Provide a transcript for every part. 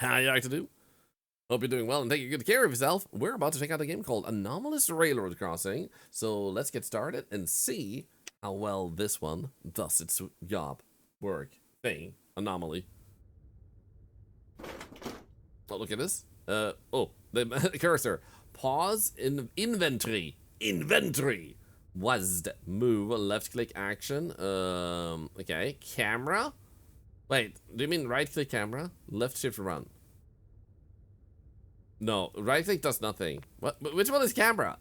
How you like to do? Hope you're doing well and taking good care of yourself. We're about to check out a game called Anomalous Railroad Crossing. So let's get started and see how well this one does its job, work, thing, anomaly. Oh, look at this. The cursor. Pause in inventory. Inventory. WASD. Move. Left click action. Okay. Camera. Wait, do you mean right click camera? Left shift run. No, right click does nothing. What? Which one is camera?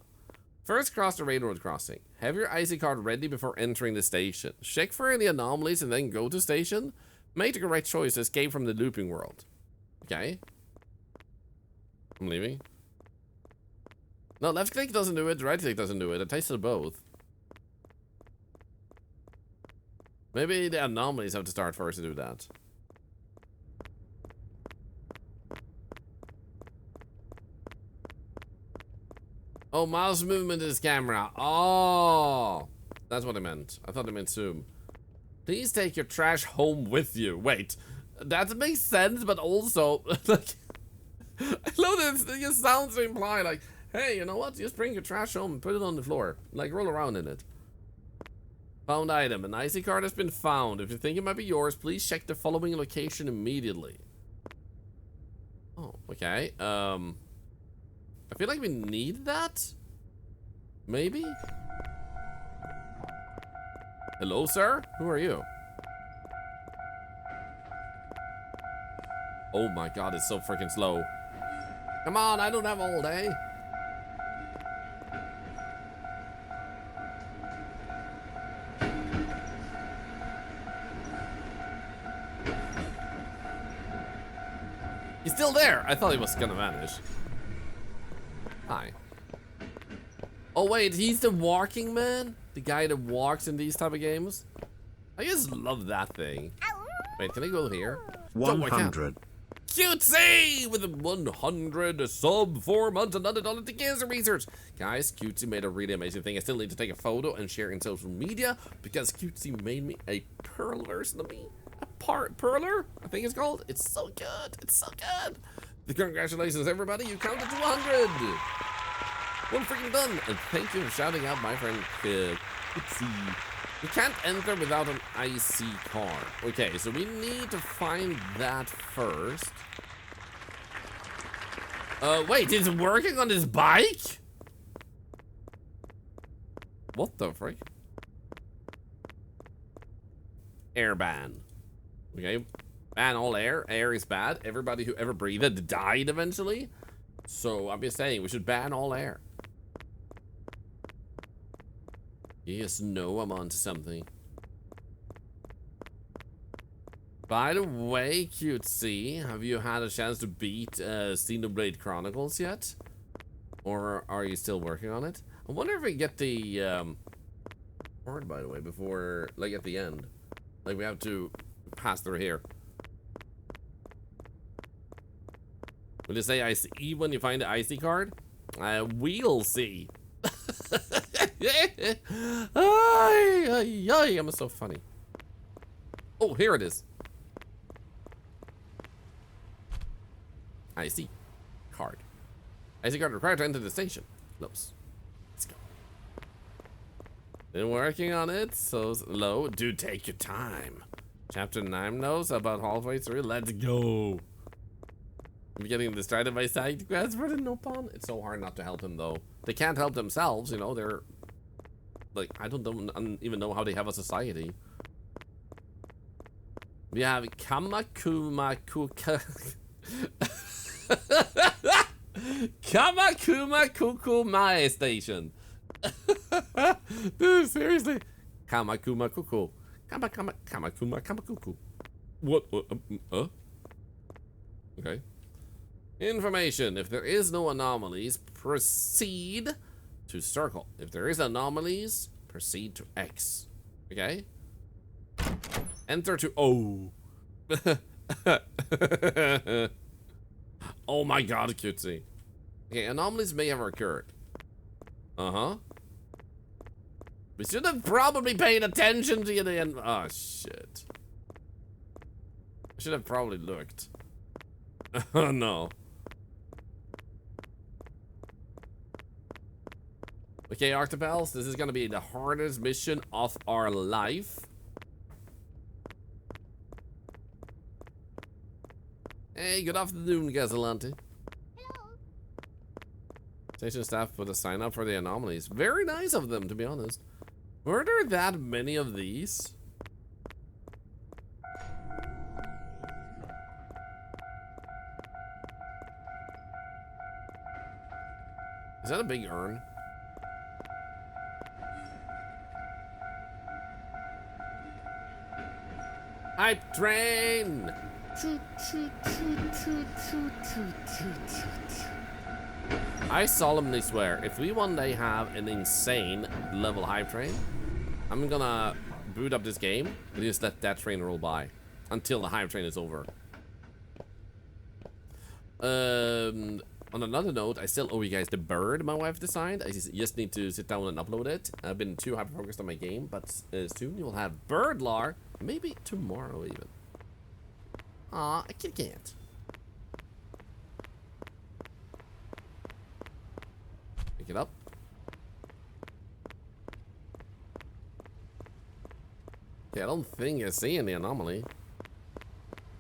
First, cross the railroad crossing. Have your IC card ready before entering the station. Check for any anomalies and then go to station. Make the correct choice to escape from the looping world. Okay. I'm leaving. No, left click doesn't do it. Right click doesn't do it. It tastes of both. Maybe the anomalies have to start first to do that. Oh, mouse movement is camera. Oh, that's what I meant. I thought I meant zoom. Please take your trash home with you. Wait, that makes sense, but also, like, I love this. It sounds to imply, like, hey, you know what? Just bring your trash home and put it on the floor. Like, roll around in it. Found item. An IC card has been found. If you think it might be yours, please check the following location immediately. Oh, okay. I feel like we need that. Maybe? Hello, sir? Who are you? Oh my god, it's so freaking slow. Come on, I don't have all day. He's still there. I thought he was gonna vanish. Hi. Oh wait, he's the walking man? The guy that walks in these type of games? I just love that thing. Wait, can I go here? 100. Cutesy with a 100 a sub 4 months and $100 to cancer research. Guys, Cutesy made a really amazing thing. I still need to take a photo and share it in social media because Cutesy made me a pearl version of me. A perler, I think it's called. It's so good. It's so good. Congratulations, everybody. You counted to 100. Well freaking done. And thank you for shouting out my friend Cutesy. You can't enter without an IC card. Okay, so we need to find that first. Wait, he's working on his bike? What the frick? Air ban. Okay, ban all air. Air is bad. Everybody who ever breathed died eventually. So I'm just saying, we should ban all air. Yes, no, I'm onto something. By the way, Cutesy, have you had a chance to beat Xenoblade Chronicles yet? Or are you still working on it? I wonder if we get the card, by the way, before, like, at the end. Like, we have to pass through here. Will you say IC when you find the IC card? We'll see. Ay, I'm so funny. Oh, here it is. IC card. IC card required to enter the station. Close. Let's go. Been working on it, so low. Dude, take your time. Chapter 9 knows about halfway through. Let's go. I'm getting distracted by side quests for the Nopon. It's so hard not to help him, though. They can't help themselves, you know. They're like, I don't even know how they have a society. We have Kamakumakuka. Kamakumakukumae station. Dude, seriously. Kamakumakuku. Kamakumakuku. What? Okay. Information. If there is no anomalies, proceed to circle. If there is anomalies, proceed to X. Okay? Enter to O. Oh my god, Cutesy. Okay, anomalies may have occurred. Uh-huh. We should have probably paid attention to the end. Oh, shit. I should have probably looked. Oh no. Okay, Octopels, this is gonna be the hardest mission of our life. Hey, good afternoon, Gazelante. Hello. Station staff put a sign up for the anomalies. Very nice of them, to be honest. Were there that many of these? Is that a big urn? Hype train! I solemnly swear, if we one day have an insane level hype train, I'm gonna boot up this game and just let that train roll by until the hype train is over. On another note, I still owe you guys the bird my wife designed. I just need to sit down and upload it. I've been too hyper focused on my game, but soon you will have Birdlar. Maybe tomorrow even. Aw, I can't. Pick it up. Okay, I don't think I see any anomaly.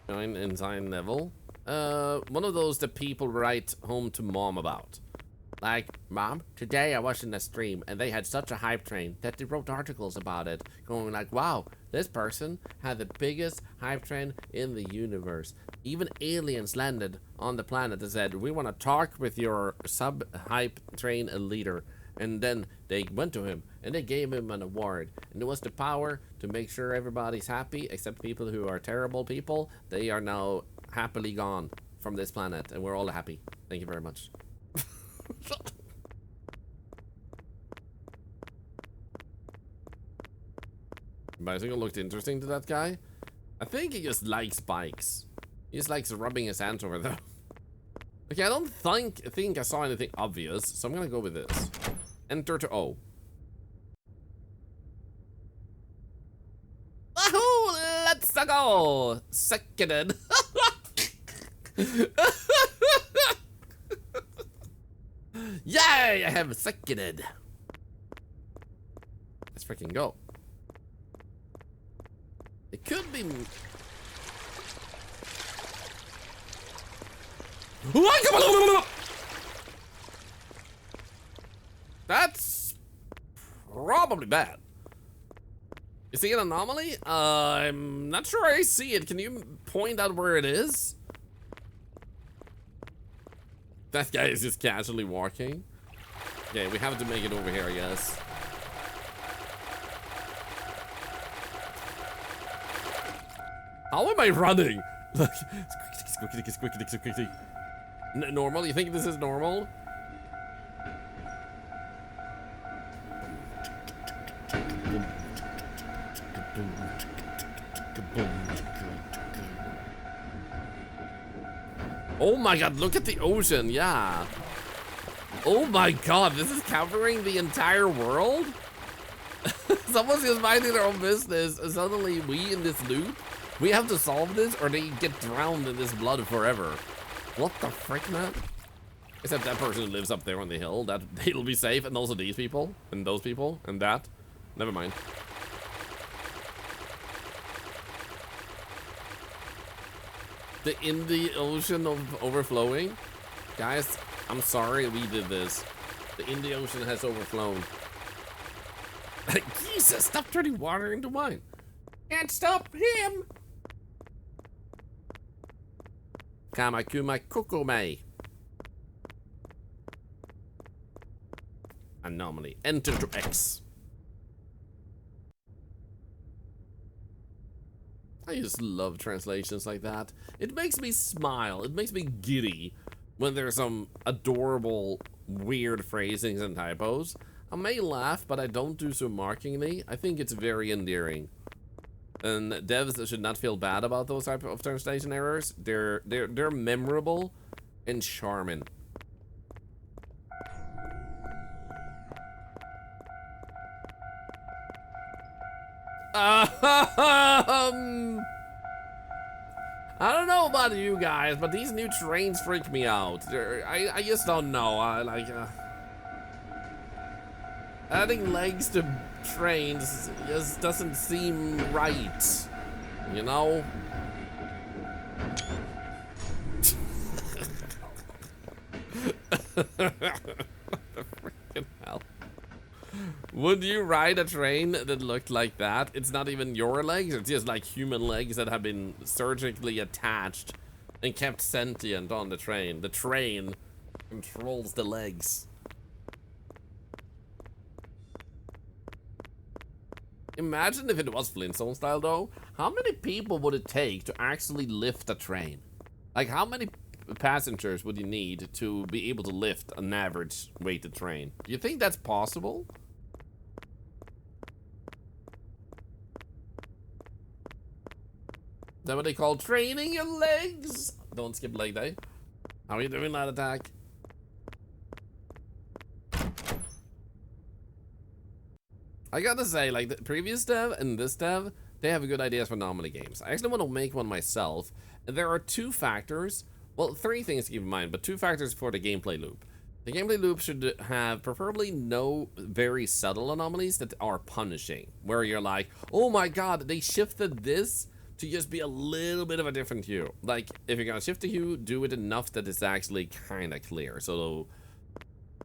Join ensign level. One of those that people write home to mom about. Like, Mom, today I was in a stream and they had such a hype train that they wrote articles about it, going like, wow, this person had the biggest hype train in the universe. Even aliens landed on the planet and said, we want to talk with your sub-hype train leader. And then they went to him and they gave him an award. And it was the power to make sure everybody's happy, except people who are terrible people. They are now happily gone from this planet and we're all happy. Thank you very much. Bicycle looked interesting to that guy. I think he just likes bikes. He just likes rubbing his hands over them. Okay, I don't think I saw anything obvious, so I'm gonna go with this. Enter to O. Wahoo! Let's go! Seconded. Yay! I have seconded. Let's freaking go. It could be. That's probably bad. You see an anomaly? I'm not sure I see it. Can you point out where it is? That guy is just casually walking. Okay, we have to make it over here, I guess. How am I running? Look, quickly. Normal? You think this is normal? Oh my god, look at the ocean, yeah. Oh my god, this is covering the entire world? Someone's just minding their own business, and suddenly we in this loop, we have to solve this or they get drowned in this blood forever. What the frick, man? Except that person who lives up there on the hill, that he'll be safe, and also these people, and those people, and that. Never mind. In the ocean of overflowing? Guys, I'm sorry we did this. The Indian Ocean has overflown. Jesus, stop turning water into wine. Can't stop him. Kamakuma Kokome. Anomaly. Enter to X. I just love translations like that. It makes me smile. It makes me giddy when there's some adorable, weird phrasings and typos. I may laugh, but I don't do so mockingly. I think it's very endearing. And devs should not feel bad about those type of translation errors. They're memorable and charming. I don't know about you guys, but these new trains freak me out. I just don't know. Adding legs to trains just doesn't seem right. You know? What the freaking hell? Would you ride a train that looked like that? It's not even your legs, it's just like human legs that have been surgically attached and kept sentient on the train. The train controls the legs. Imagine if it was Flintstone style though. How many people would it take to actually lift a train? Like how many passengers would you need to be able to lift an average weighted train? Do you think that's possible? Is that what they call training your legs? Don't skip leg day. How are you doing, that attack? I gotta say, like the previous dev and this dev, they have good ideas for Anomaly games. I actually want to make one myself. And there are two factors. Well, three things to keep in mind, but two factors for the gameplay loop. The gameplay loop should have preferably no very subtle anomalies that are punishing. Where you're like, oh my god, they shifted this to just be a little bit of a different hue. Like, if you're gonna shift the hue, do it enough that it's actually kind of clear. So,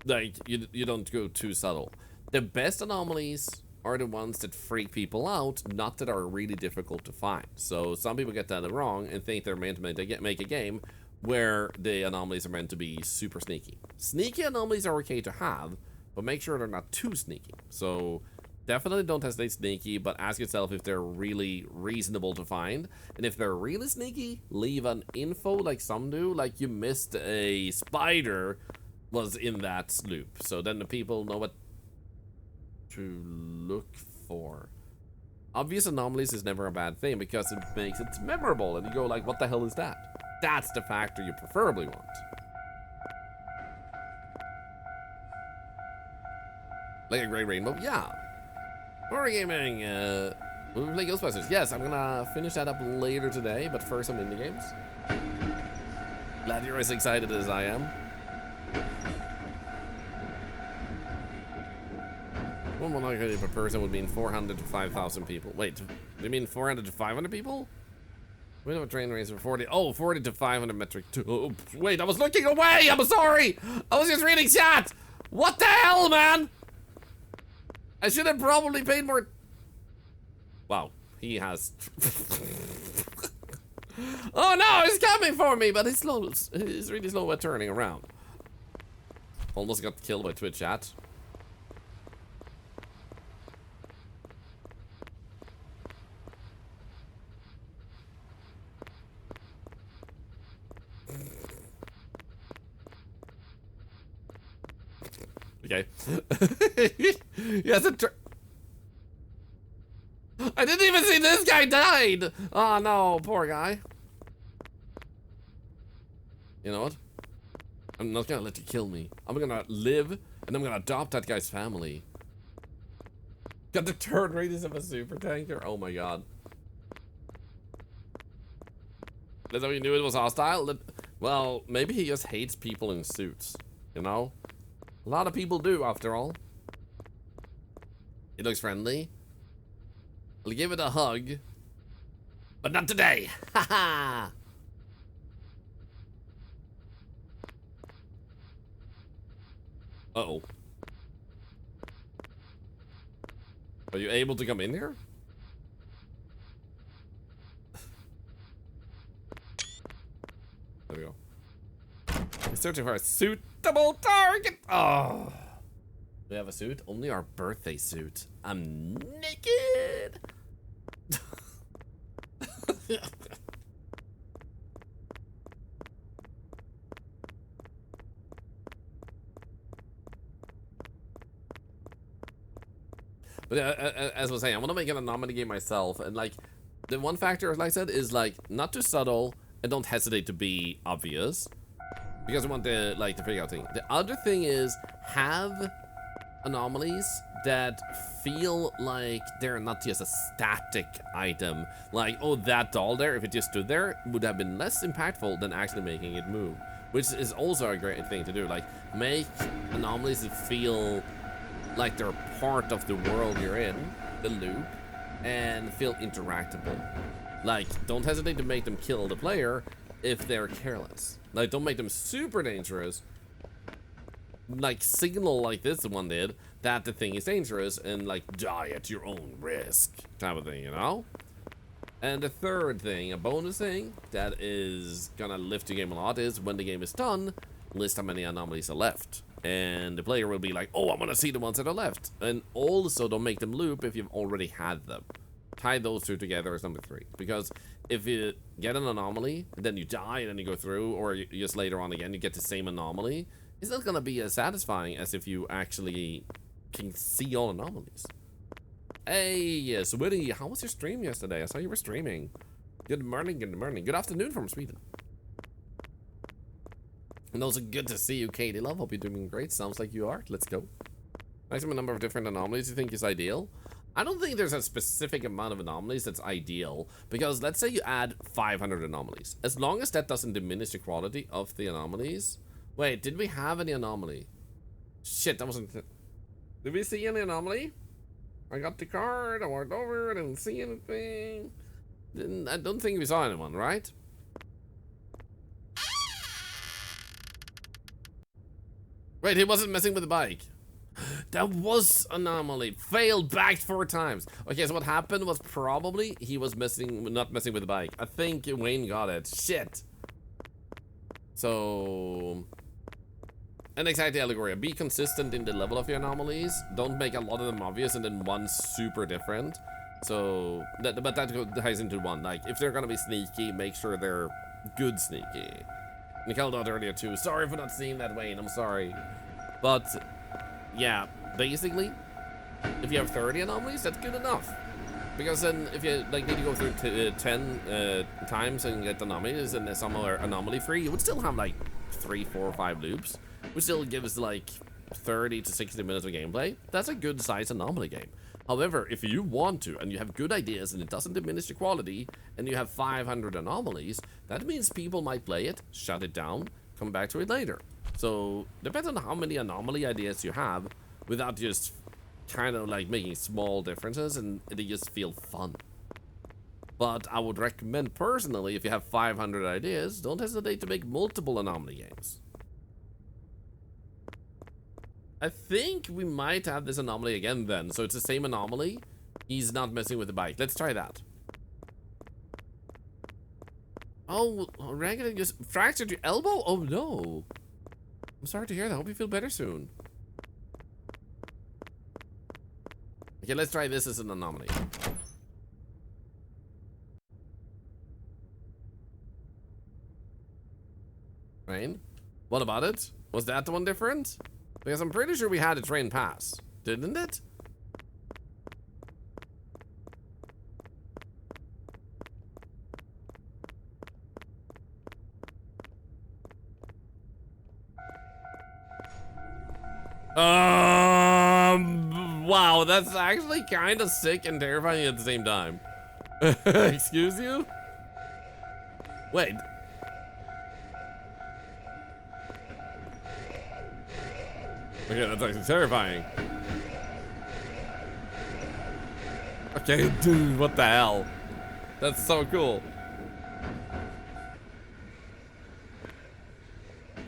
like, you don't go too subtle. The best anomalies are the ones that freak people out, not that are really difficult to find. So, some people get that wrong and think they're meant to make a game where the anomalies are meant to be super sneaky. Sneaky anomalies are okay to have, but make sure they're not too sneaky. So, definitely don't hesitate sneaky, but ask yourself if they're really reasonable to find. And if they're really sneaky, leave an info like some do, like you missed a spider was in that loop. So then the people know what to look for. Obvious anomalies is never a bad thing because it makes it memorable and you go like, what the hell is that? That's the factor you preferably want. Like a great rainbow? Yeah. Horror gaming, will we play Ghostbusters? Yes, I'm gonna finish that up later today, but first some indie games. Glad you're as excited as I am. One more likely per person would mean 400 to 5,000 people. Wait, do you mean 400 to 500 people? We have a train race for 40. Oh, 40 to 500 metric. Oh, wait, I was looking away. I'm sorry. I was just reading chat. What the hell, man? I should have probably paid more. Wow, he has. Oh no, he's coming for me, but he's slow. He's really slow at turning around. Almost got killed by Twitch chat. Okay. Yes, I didn't even see this guy died. Oh no, poor guy. You know what? I'm not gonna let you kill me. I'm gonna live and I'm gonna adopt that guy's family. Got the turn radius of a super tanker. Oh my god. That's how you knew it was hostile? Well, maybe he just hates people in suits. You know? A lot of people do, after all. It looks friendly. I'll give it a hug. But not today. Haha. Uh-oh. Are you able to come in here? There we go. He's searching for a suitable target. Oh. We have a suit? Only our birthday suit. I'm naked. But as I was saying, I want to make an Anomaly game myself, and like the one factor, like I said, is like not too subtle and don't hesitate to be obvious, because I want the figure out thing. The other thing is have anomalies that feel like they're not just a static item. Like, oh, that doll there, if it just stood there, would have been less impactful than actually making it move. Which is also a great thing to do. Like, make anomalies feel like they're part of the world you're in, the loop, and feel interactable. Like, don't hesitate to make them kill the player if they're careless. Like, don't make them super dangerous. Like, signal like this one did that the thing is dangerous and, like, die at your own risk type of thing, you know? And the third thing, a bonus thing that is gonna lift the game a lot, is when the game is done, list how many anomalies are left. And the player will be like, oh, I want to see the ones that are left. And also, don't make them loop if you've already had them. Tie those two together as number 3. Because if you get an anomaly, and then you die, and then you go through, or you just later on again, you get the same anomaly, it's not going to be as satisfying as if you actually can see all anomalies. Hey, Switty, how was your stream yesterday? I saw you were streaming. Good morning, good morning. Good afternoon from Sweden. And also good to see you, Katie Love. Hope you're doing great. Sounds like you are. Let's go. Maximum number of different anomalies you think is ideal? I don't think there's a specific amount of anomalies that's ideal, because let's say you add 500 anomalies. As long as that doesn't diminish the quality of the anomalies. Wait, did we have any anomaly? Shit, that wasn't... Did we see any anomaly? I got the card, I walked over, I didn't see anything. I don't think we saw anyone, right? Wait, he wasn't messing with the bike. That was anomaly. Failed, backed 4 times. Okay, so what happened was probably he was not messing with the bike. I think Wayne got it. Shit. So... An anxiety allegory. Be consistent in the level of your anomalies. Don't make a lot of them obvious and then one super different. So, but that ties into one. Like, if they're gonna be sneaky, make sure they're good sneaky. Nicole dot earlier too. Sorry for not seeing that, Wayne. I'm sorry. But, yeah, basically, if you have 30 anomalies, that's good enough. Because then, if you like need to go through 10 times and get anomalies, and some are anomaly free, you would still have like 3, 4, 5 loops, which still gives like 30 to 60 minutes of gameplay. That's a good size anomaly game. However, if you want to, and you have good ideas, and it doesn't diminish the quality, and you have 500 anomalies, that means people might play it, shut it down, come back to it later. So, depends on how many anomaly ideas you have, without just kind of like making small differences, and they just feel fun. But I would recommend personally, if you have 500 ideas, don't hesitate to make multiple anomaly games. I think we might have this anomaly again then. So it's the same anomaly. He's not messing with the bike. Let's try that. Oh, Rankin just fractured your elbow? Oh no. I'm sorry to hear that. Hope you feel better soon. Okay, let's try this as an anomaly. Train? What about it? Was that the one different? Because I'm pretty sure we had a train pass, didn't it? Wow, that's actually kind of sick and terrifying at the same time. Excuse you? Wait. Okay, that's actually terrifying. Okay, dude, what the hell? That's so cool.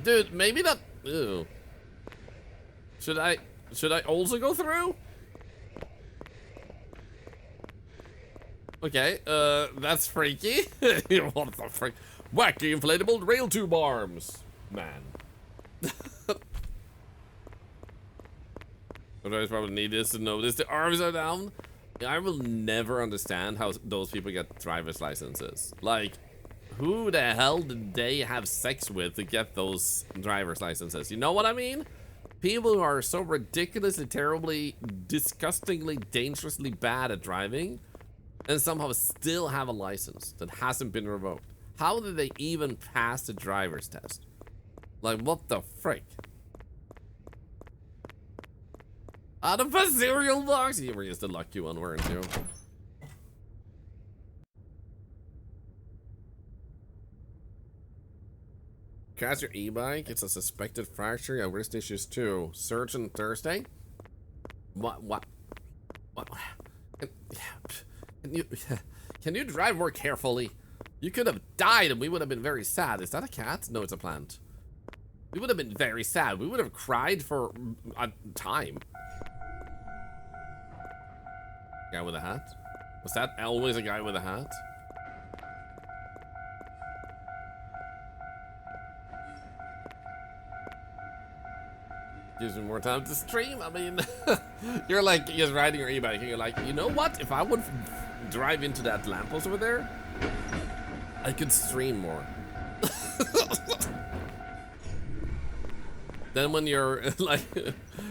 Dude, maybe not. Ew. Should I also go through? Okay, that's freaky. What the frick? Wacky inflatable rail tube arms. Man. I probably need this to notice the arms are down. I will never understand how those people get driver's licenses. Like, who the hell did they have sex with to get those driver's licenses? You know what I mean? People who are so ridiculously, terribly, disgustingly, dangerously bad at driving and somehow still have a license that hasn't been revoked. How did they even pass the driver's test? Like, what the frick? Out of a cereal box? You were just the lucky one, weren't you? Crash your e-bike. It's a suspected fracture. Yeah, wrist issues too. Surgeon Thursday? What? Can you drive more carefully? You could have died and we would have been very sad. Is that a cat? No, it's a plant. We would have been very sad. We would have cried for a time. Guy with a hat? Was that always a guy with a hat? Gives me more time to stream. I mean, you're like just riding your e-bike and you're like, you know what? If I would drive into that lamppost over there, I could stream more. Then when you're like,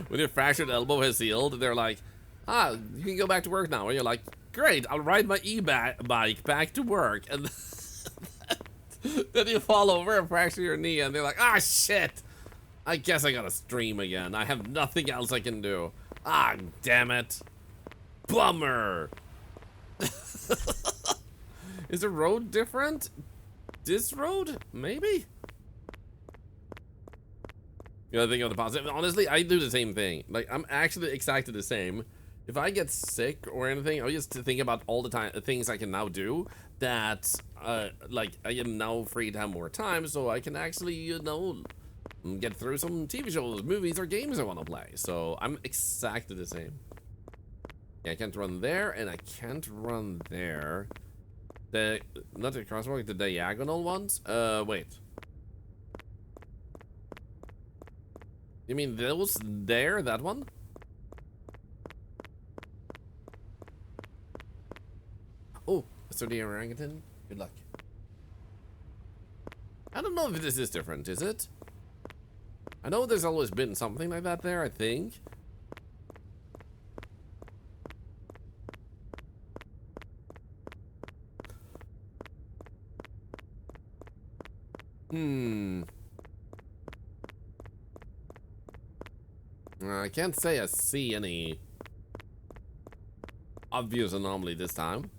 when your fractured elbow has healed, they're like, ah, you can go back to work now. And you're like, great, I'll ride my e-bike back to work. And then you fall over and fracture your knee and they're like, ah, shit. I guess I gotta stream again. I have nothing else I can do. Ah, damn it. Bummer. Is the road different? This road? Maybe? You gotta think of the positive. Honestly, I do the same thing. Like, I'm actually exactly the same. If I get sick or anything, I just think about all the time things I can now do that, like, I am now free to have more time, so I can actually, you know, get through some TV shows, movies, or games I want to play. So I'm exactly the same. Yeah, I can't run there, and I can't run there. Not the crosswalk, the diagonal ones? Wait. You mean those there, that one? Oh, Mr. the orangutan. Good luck. I don't know if this is different, is it? I know there's always been something like that there, I think. I can't say I see any obvious anomaly this time.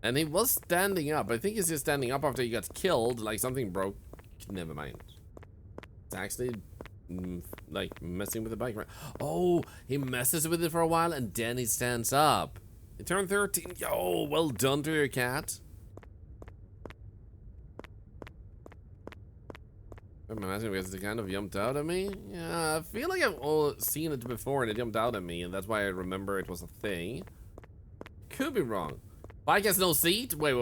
And he was standing up. I think he's just standing up after he got killed, like something broke. Never mind. It's actually like messing with the bike. Oh, he messes with it for a while and then he stands up. He turned 13. Yo, well done to your cat. I'm imagining because it kind of jumped out at me. Yeah, I feel like I've seen it before and it jumped out at me, and that's why I remember it was a thing. Could be wrong. Bike has no seat? Wait.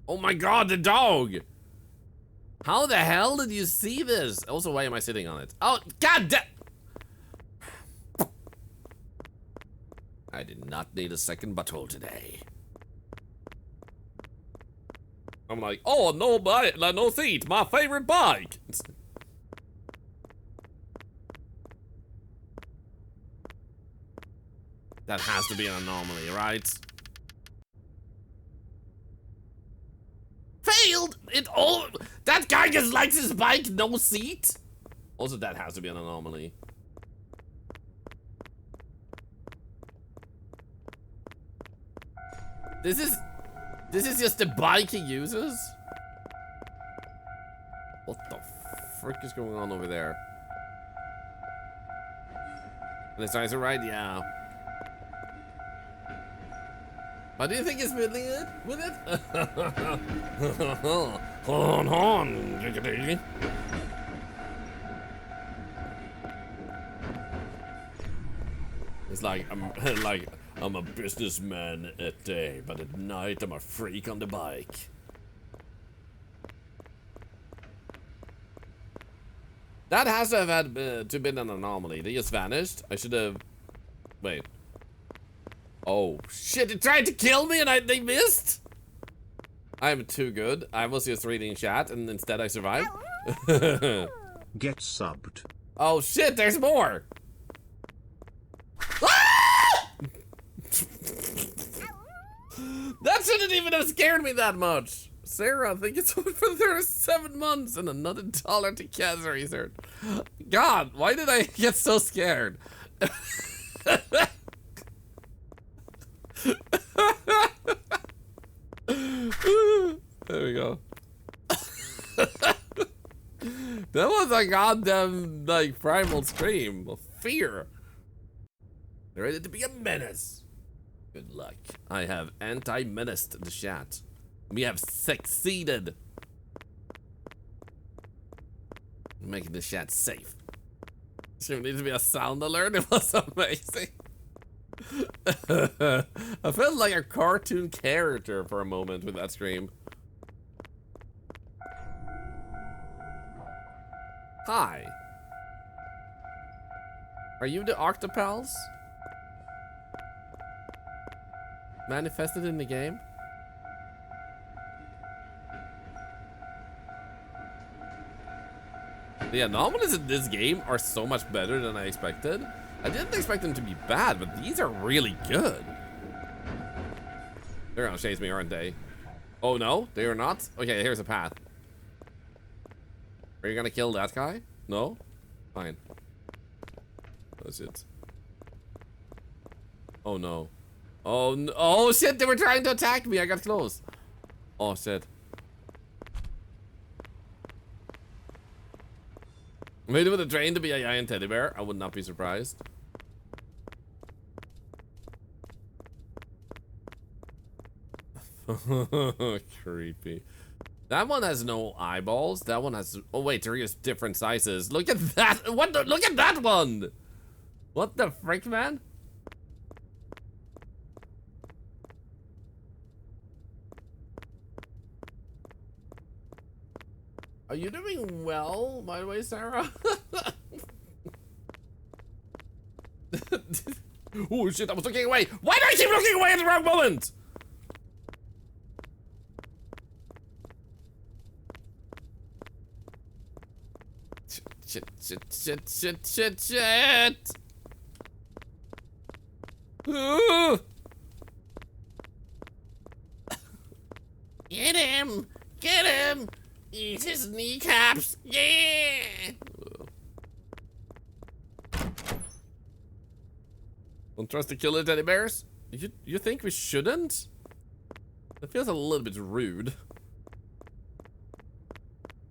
Oh my god, the dog! How the hell did you see this? Also, why am I sitting on it? Oh, god damn! I did not need a second butthole today. I'm like, oh, no bike, no seat, my favorite bike. That has to be an anomaly, right? Failed! That guy just likes his bike, no seat? Also, that has to be an anomaly. This is just the bike he uses? What the frick is going on over there? This guy's right, yeah. But do you think he's fiddling it with it? Hon, giggity. It's like I'm a businessman at day, but at night I'm a freak on the bike. That has to have had to been an anomaly. They just vanished. I should have. Wait. Oh shit! They tried to kill me and they missed. I'm too good. I was just reading chat and instead I survived. Get subbed. Oh shit! There's more. That shouldn't even have scared me that much. Sarah, I think it's for 37 months and another $1 to cancer research. God, why did I get so scared? There we go. That was a goddamn, like, primal scream of fear. They're ready to be a menace. Good luck. I have anti-menaced the chat. We have succeeded. Making the chat safe. There needs to be a sound alert. It was amazing. I felt like a cartoon character for a moment with that scream. Hi. Are you the Octopals? Manifested in the game? The anomalies in this game are so much better than I expected. I didn't expect them to be bad, but these are really good. They're gonna chase me, aren't they? Oh no, they are not? Okay, here's a path. Are you gonna kill that guy? No? Fine. That's it. Oh no. Oh no. Oh shit, they were trying to attack me. I got close. Oh shit. Maybe with a train to be a giant teddy bear. I would not be surprised. Creepy. That one has no eyeballs. That one has. Oh wait, there is different sizes. Look at that. What? Look at that one. What the frick, man? Are you doing well, by the way, Sarah? Oh shit, I was looking away. Why do I keep looking away at the wrong moment? Shit. Ooh. Get him! Get him! Eat his kneecaps! Yeah! Don't trust the killer teddy bears? You think we shouldn't? That feels a little bit rude.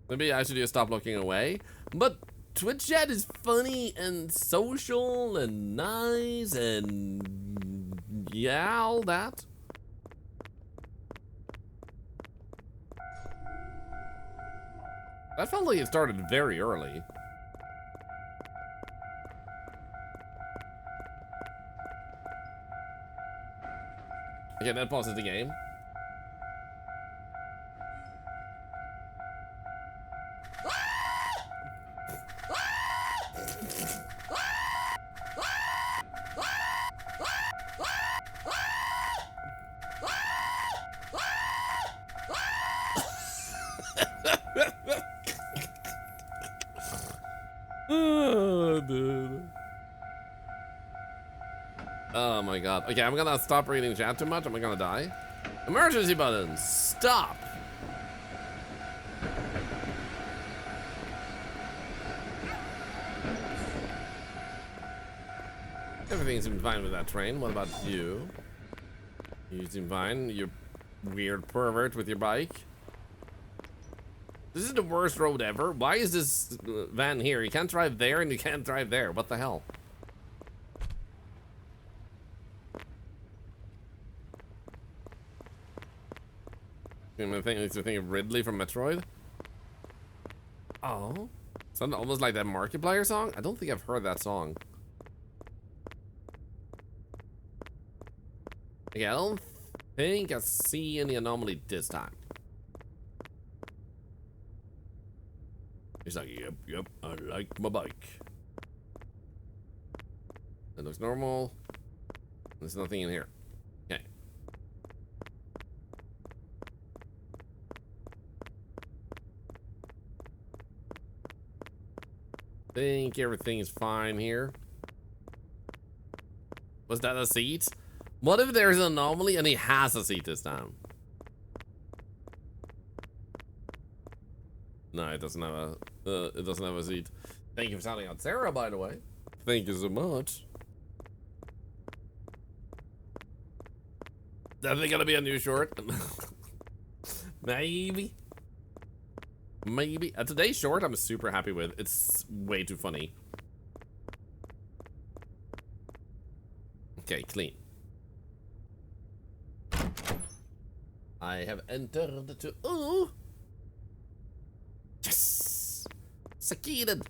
Maybe I should just stop looking away. But Twitch chat is funny and social and nice and yeah, all that. That felt like it started very early. Okay, that pauses the game. Oh, dude. Oh my god. Okay, I'm gonna stop reading chat too much. Am I gonna die? Emergency button. Stop. Everything seems fine with that train. What about you? You seem fine. You weird pervert with your bike. This is the worst road ever. Why is this van here? You can't drive there and you can't drive there. What the hell? It's a thing of Ridley from Metroid. Oh, sounded almost like that Markiplier song. I don't think I've heard that song. Okay, I don't think I see any anomaly this time. He's like, yep, I like my bike. That looks normal. There's nothing in here. Okay. Think everything is fine here. Was that a seat? What if there's an anomaly and he has a seat this time? No, it doesn't have a. It doesn't have a seat. Thank you for shouting out Sarah, by the way. Thank you so much. Definitely gonna be a new short. Maybe. Maybe. Today's short I'm super happy with. It's way too funny. Okay, clean. I have entered to. Ooh! Yes! Succeeded!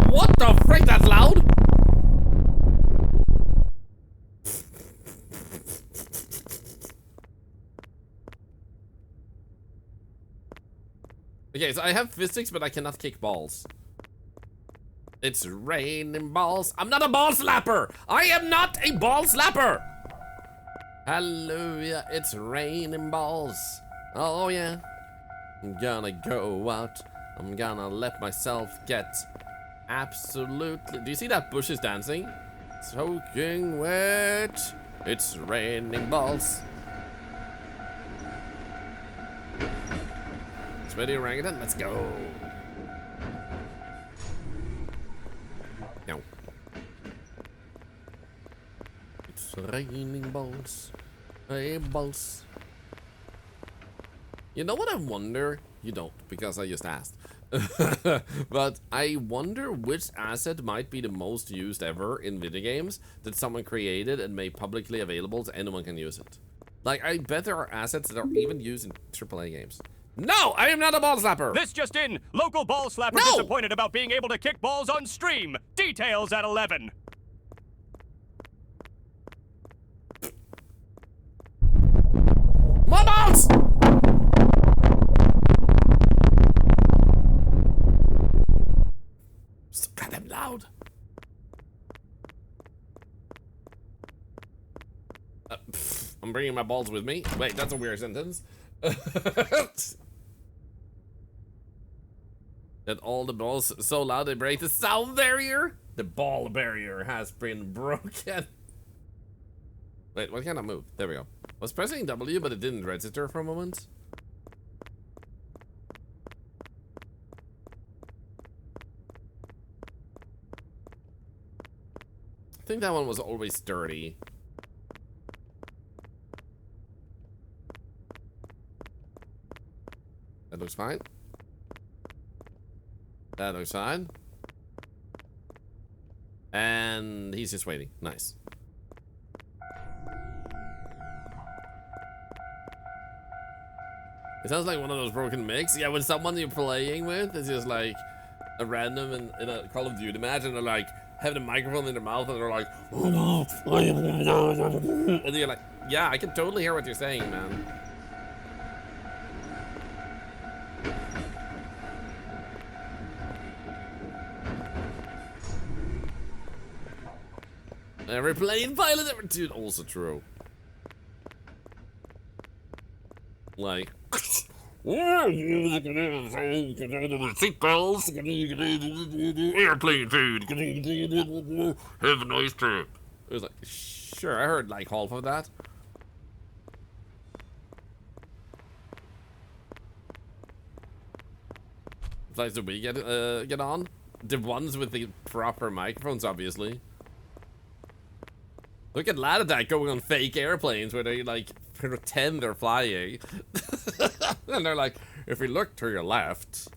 What the frick? That's loud? Okay, so I have physics, but I cannot kick balls. It's raining balls. I'm not a ball slapper! I am not a ball slapper! Hallelujah, it's raining balls. Oh yeah. I'm gonna go out. I'm gonna let myself get absolutely... Do you see that bush is dancing? Soaking wet. It's raining balls. Sweaty orangutan, let's go. No. It's raining balls. Hey, balls. You know what I wonder? You don't, because I just asked. But I wonder which asset might be the most used ever in video games that someone created and made publicly available so anyone can use it. Like, I bet there are assets that are even used in AAA games. No, I am not a ball slapper. This just in, local ball slapper disappointed about being able to kick balls on stream. Details at 11. More balls! So goddamn loud. I'm bringing my balls with me. Wait, that's a weird sentence. That all the balls so loud they break the sound barrier? The ball barrier has been broken. Wait, what kind of move? There we go. I was pressing W, but it didn't register for a moment. I think that one was always dirty. That looks fine. That looks fine. And he's just waiting. Nice. It sounds like one of those broken mix. Yeah, when someone you're playing with is just like a random in a Call of Duty match and they're like having a microphone in their mouth and they're like, and you're like, yeah, I can totally hear what you're saying, man. Every plane pilot ever, dude, also true. Like, seatbelts, airplane food, have a nice trip. It was like, sure, I heard like half of that. Flights that we get on? The ones with the proper microphones, obviously. Look at Lad Attack going on fake airplanes where they like pretend they're flying. And they're like, if you look to your left.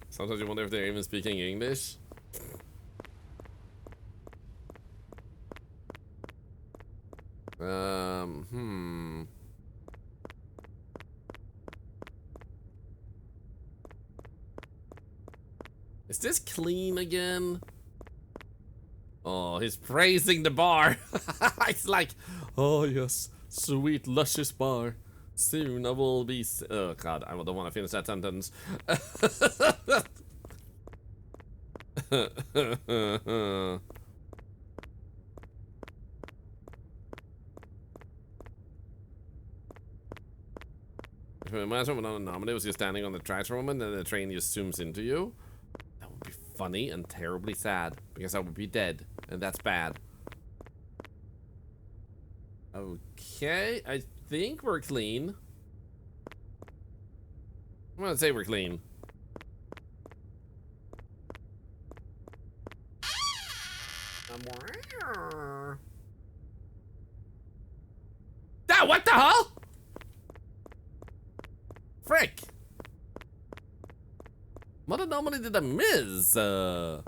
Sometimes you wonder if they're even speaking English. Is this clean again? Oh, he's praising the bar. It's like, oh yes, sweet, luscious bar. Soon I will be. Oh God, I don't want to finish that sentence. Imagine when Anomaly was just standing on the transfer moment and the train just zooms into you. That would be funny and terribly sad because I would be dead, and that's bad. Okay, I think we're clean. I'm gonna say we're clean. Ah, what the hell? Frick. What anomaly did I miss? Can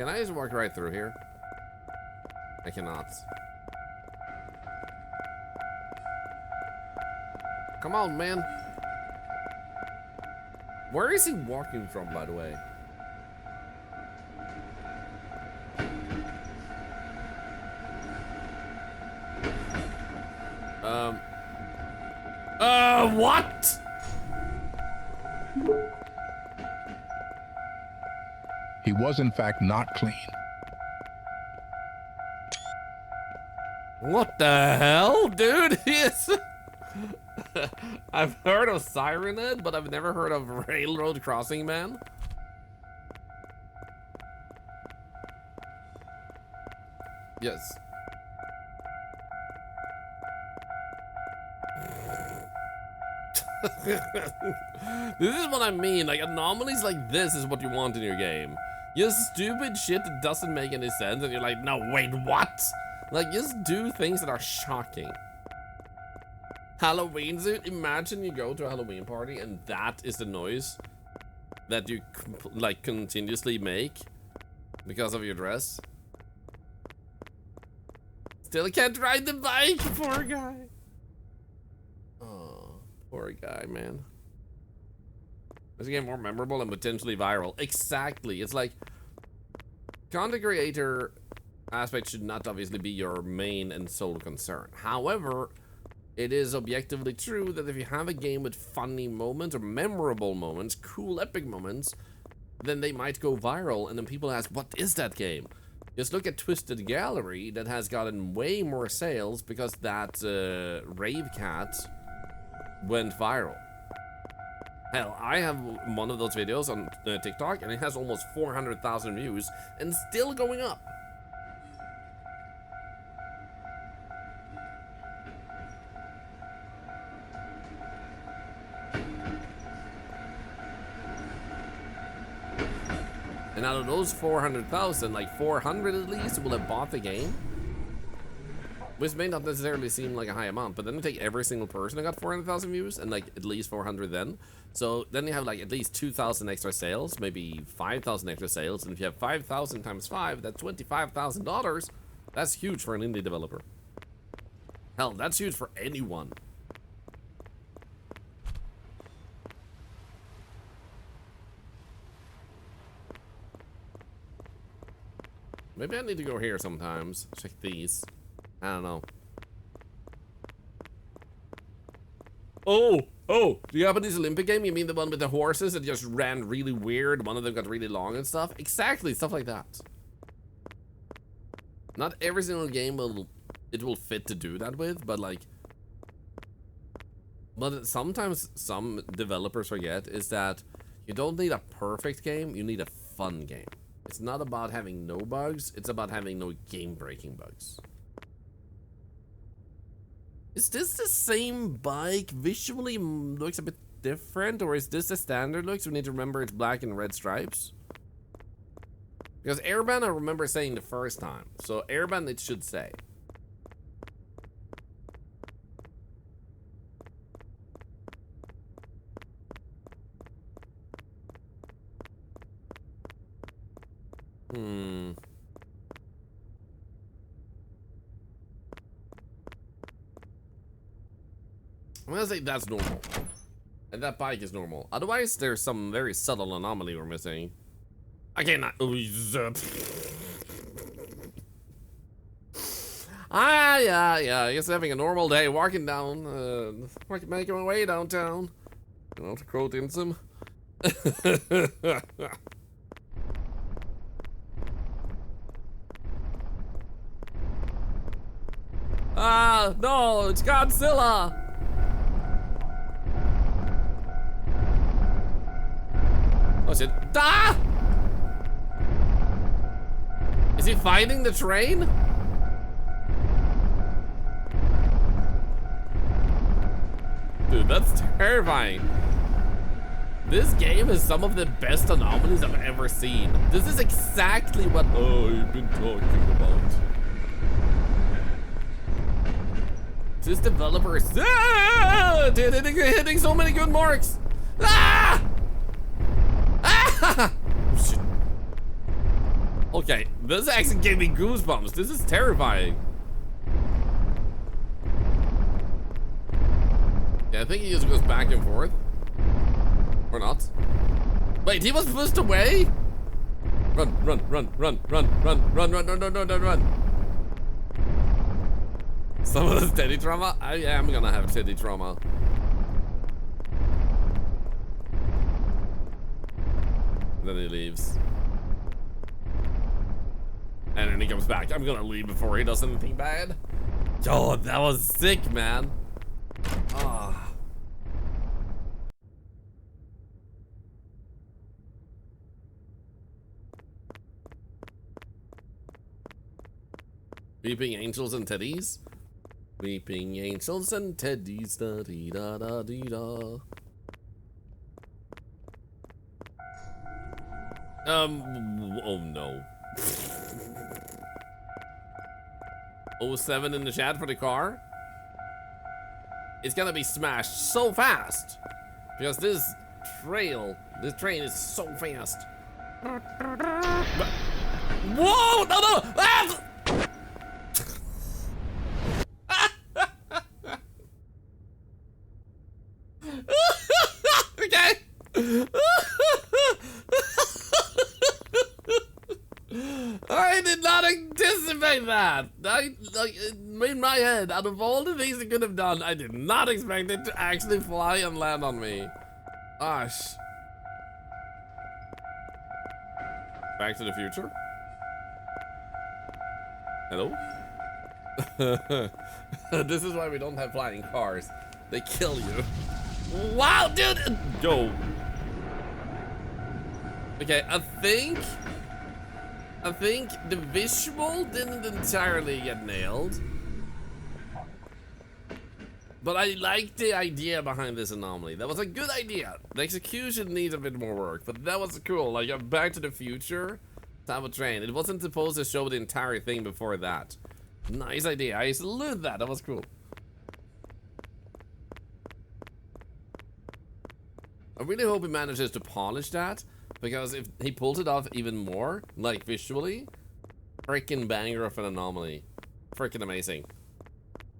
I just walk right through here? I cannot. Come on, man. Where is he walking from, by the way? What? He was in fact not clean. What the hell, dude? Yes. I've heard of Siren Head, but I've never heard of Railroad Crossing Man. Yes. This is what I mean. Like, anomalies like this is what you want in your game. Just stupid shit that doesn't make any sense, and you're like, no, wait, what? Like, just do things that are shocking. Halloween suit. Imagine you go to a Halloween party and that is the noise that you like continuously make because of your dress. Still can't ride the bike, poor guy. Oh, poor guy, man. This game more memorable and potentially viral. Exactly. It's like content creator aspect should not obviously be your main and sole concern. However, it is objectively true that if you have a game with funny moments or memorable moments, cool epic moments, then they might go viral, and then people ask, what is that game? Just look at Twisted Gallery that has gotten way more sales because that Rave Cat went viral. Hell, I have one of those videos on TikTok and it has almost 400,000 views and still going up. And out of those 400,000, like 400 at least will have bought the game. Which may not necessarily seem like a high amount, but then you take every single person that got 400,000 views and like at least 400 then. So then you have like at least 2,000 extra sales, maybe 5,000 extra sales. And if you have 5,000 times 5, that's $25,000. That's huge for an indie developer. Hell, that's huge for anyone. Maybe I need to go here sometimes. Check these. I don't know. Oh, the Japanese Olympic game? You mean the one with the horses that just ran really weird? One of them got really long and stuff? Exactly, stuff like that. Not every single game will fit to do that with, but like... But sometimes some developers forget is that you don't need a perfect game, you need a fun game. It's not about having no bugs, it's about having no game-breaking bugs. Is this the same bike? Visually looks a bit different, or is this the standard looks? We need to remember it's black and red stripes. Because Airband I remember saying the first time, so Airband it should say. I'm gonna say that's normal. And that bike is normal. Otherwise, there's some very subtle anomaly we're missing. I cannot. Yeah. I guess having a normal day, walking down, making my way downtown. You know, to quote Insum. No, it's Godzilla! Oh shit. Ah! Is he fighting the train? Dude, that's terrifying. This game is some of the best anomalies I've ever seen. This is exactly what I've been talking about. This developer is hitting so many good marks. Ah! Ah! Oh, shit. Okay, this actually gave me goosebumps. This is terrifying. Yeah, I think he just goes back and forth. Or not. Wait, he was pushed away? Run, run, run, run, run, run, run, run, run, run, run, run, run. Some of the steady trauma? I am gonna have steady trauma. Then he leaves. And then he comes back. I'm gonna leave before he does anything bad. Yo, that was sick, man. Ah. Weeping angels and teddies? Weeping angels and teddies, da dee da da dee da. Oh no. 07 in the chat for the car? It's gonna be smashed so fast. Because this train is so fast. Whoa! No, no! Ah! Okay. I did not anticipate that. In my head, out of all the things it could have done, I did not expect it to actually fly and land on me. Gosh. Back to the future. Hello? This is why we don't have flying cars. They kill you. Wow, dude! Go. Okay, I think the visual didn't entirely get nailed. But I like the idea behind this anomaly. That was a good idea. The execution needs a bit more work, but that was cool. Like, Back to the Future type of train. It wasn't supposed to show the entire thing before that. Nice idea. I salute that. That was cool. I really hope he manages to polish that, because if he pulls it off even more, like visually, freaking banger of an anomaly. Freaking amazing.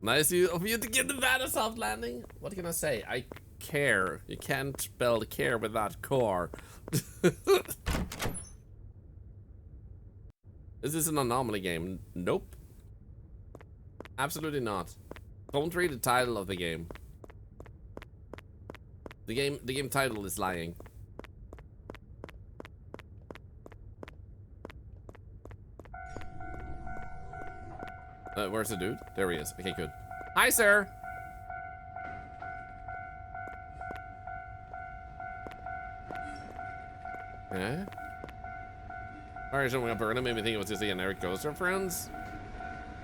Nice of you to get the van a soft landing. What can I say? I care. You can't spell care without core. Is this an anomaly game? Nope. Absolutely not. Don't read the title of the game. The game title is lying. Where's the dude? There he is. Okay, good. Hi, sir. Okay. Alright, so Burner made me think it was just a generic Ghost reference.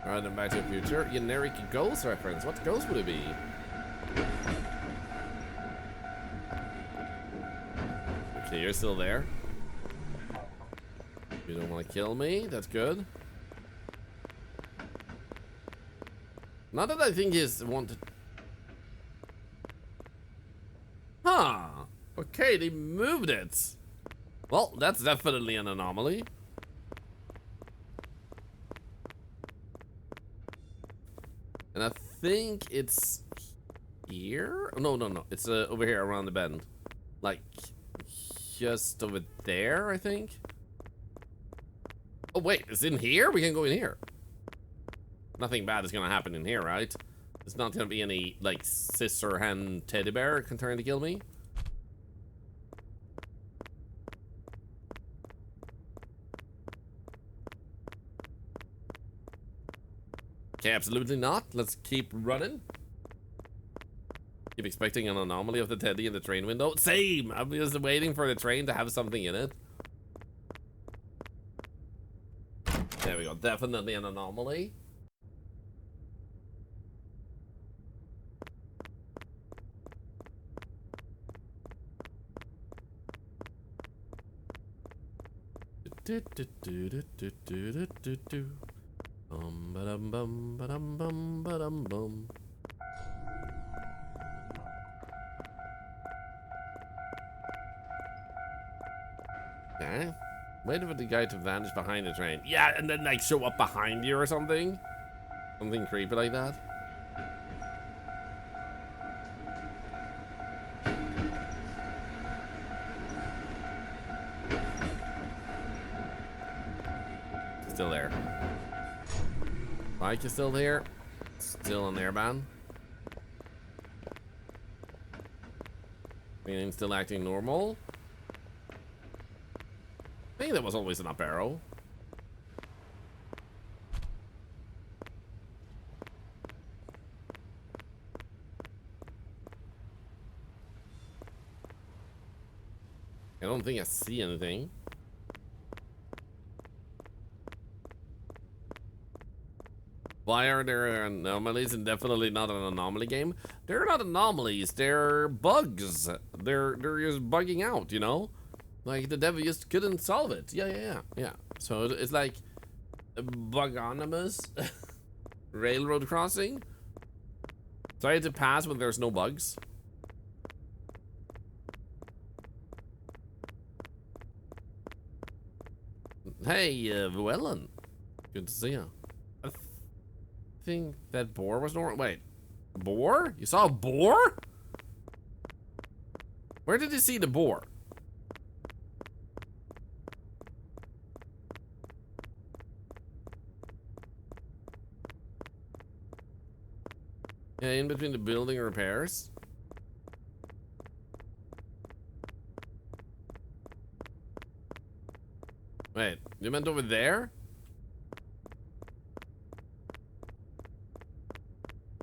Rather than Back to the Future. Generic Ghost reference. What ghost would it be? Okay, you're still there. You don't want to kill me. That's good. Not that I think he's wanted. Huh. Okay, they moved it. Well, that's definitely an anomaly. And I think it's here. No, no, no. It's over here around the bend. Like, just over there, I think. Oh, wait. It's in here? We can go in here. Nothing bad is gonna happen in here, right? There's not gonna be any, like, sister hen teddy bear trying to kill me. Okay, absolutely not. Let's keep running. Keep expecting an anomaly of the teddy in the train window. Same! I'm just waiting for the train to have something in it. There we go. Definitely an anomaly. Ba-dum bum ba-dum bum ba-dum bum. Okay. Waiting for the guy to vanish behind the train. Yeah, and then like show up behind you or something. Something creepy like that. Still there. Mike is still there. Still in there, man. Meaning still acting normal. I think that was always an up arrow. I don't think I see anything. Why are there anomalies and definitely not an anomaly game? They're not anomalies, they're bugs. They're just bugging out, you know? Like the devil just couldn't solve it. Yeah. So it's like a Bugonymous railroad crossing. Try to pass when there's no bugs. Hey, Llewellyn. Good to see you. I think that boar was normal. Wait, boar? You saw a boar? Where did you see the boar? Yeah, in between the building repairs. Wait, you meant over there?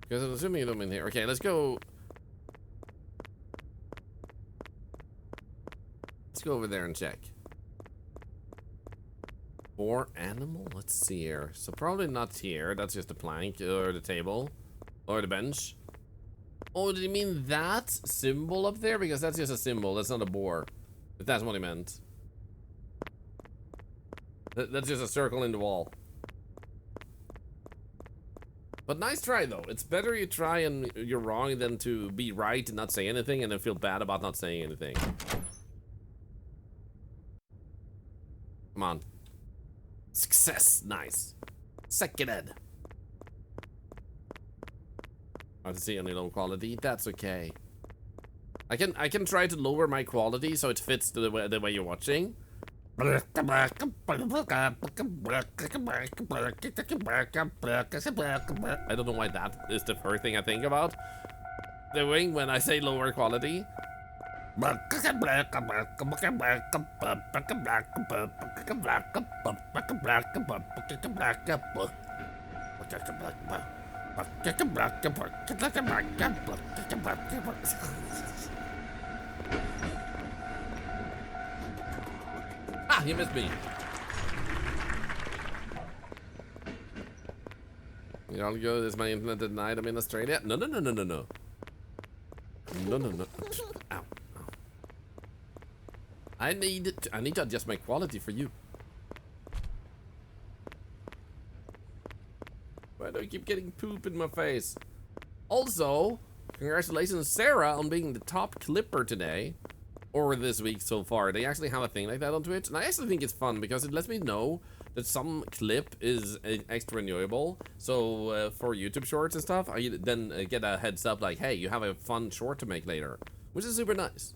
Because I'm assuming you don't mean here. Okay, let's go. Let's go over there and check. Or animal? Let's see here. So probably not here. That's just the plank or the table or the bench. Oh, did he mean that symbol up there? Because that's just a symbol. That's not a boar. If that's what he meant. That's just a circle in the wall. But nice try, though. It's better you try and you're wrong than to be right and not say anything and then feel bad about not saying anything. Come on. Success. Nice. Second ed. Hard to see any low quality. That's okay. I can try to lower my quality so it fits the way you're watching. I don't know why that is the first thing I think about doing when I say lower quality. Ah, he missed me. You all good? Is my internet denied? I'm in Australia? No. No. Ow. I need to adjust my quality for you. Why do I keep getting poop in my face? Also, congratulations Sarah on being the top clipper today. Or this week so far. They actually have a thing like that on Twitch. And I actually think it's fun because it lets me know that some clip is extra enjoyable. So for YouTube shorts and stuff, I then get a heads up like, hey, you have a fun short to make later. Which is super nice.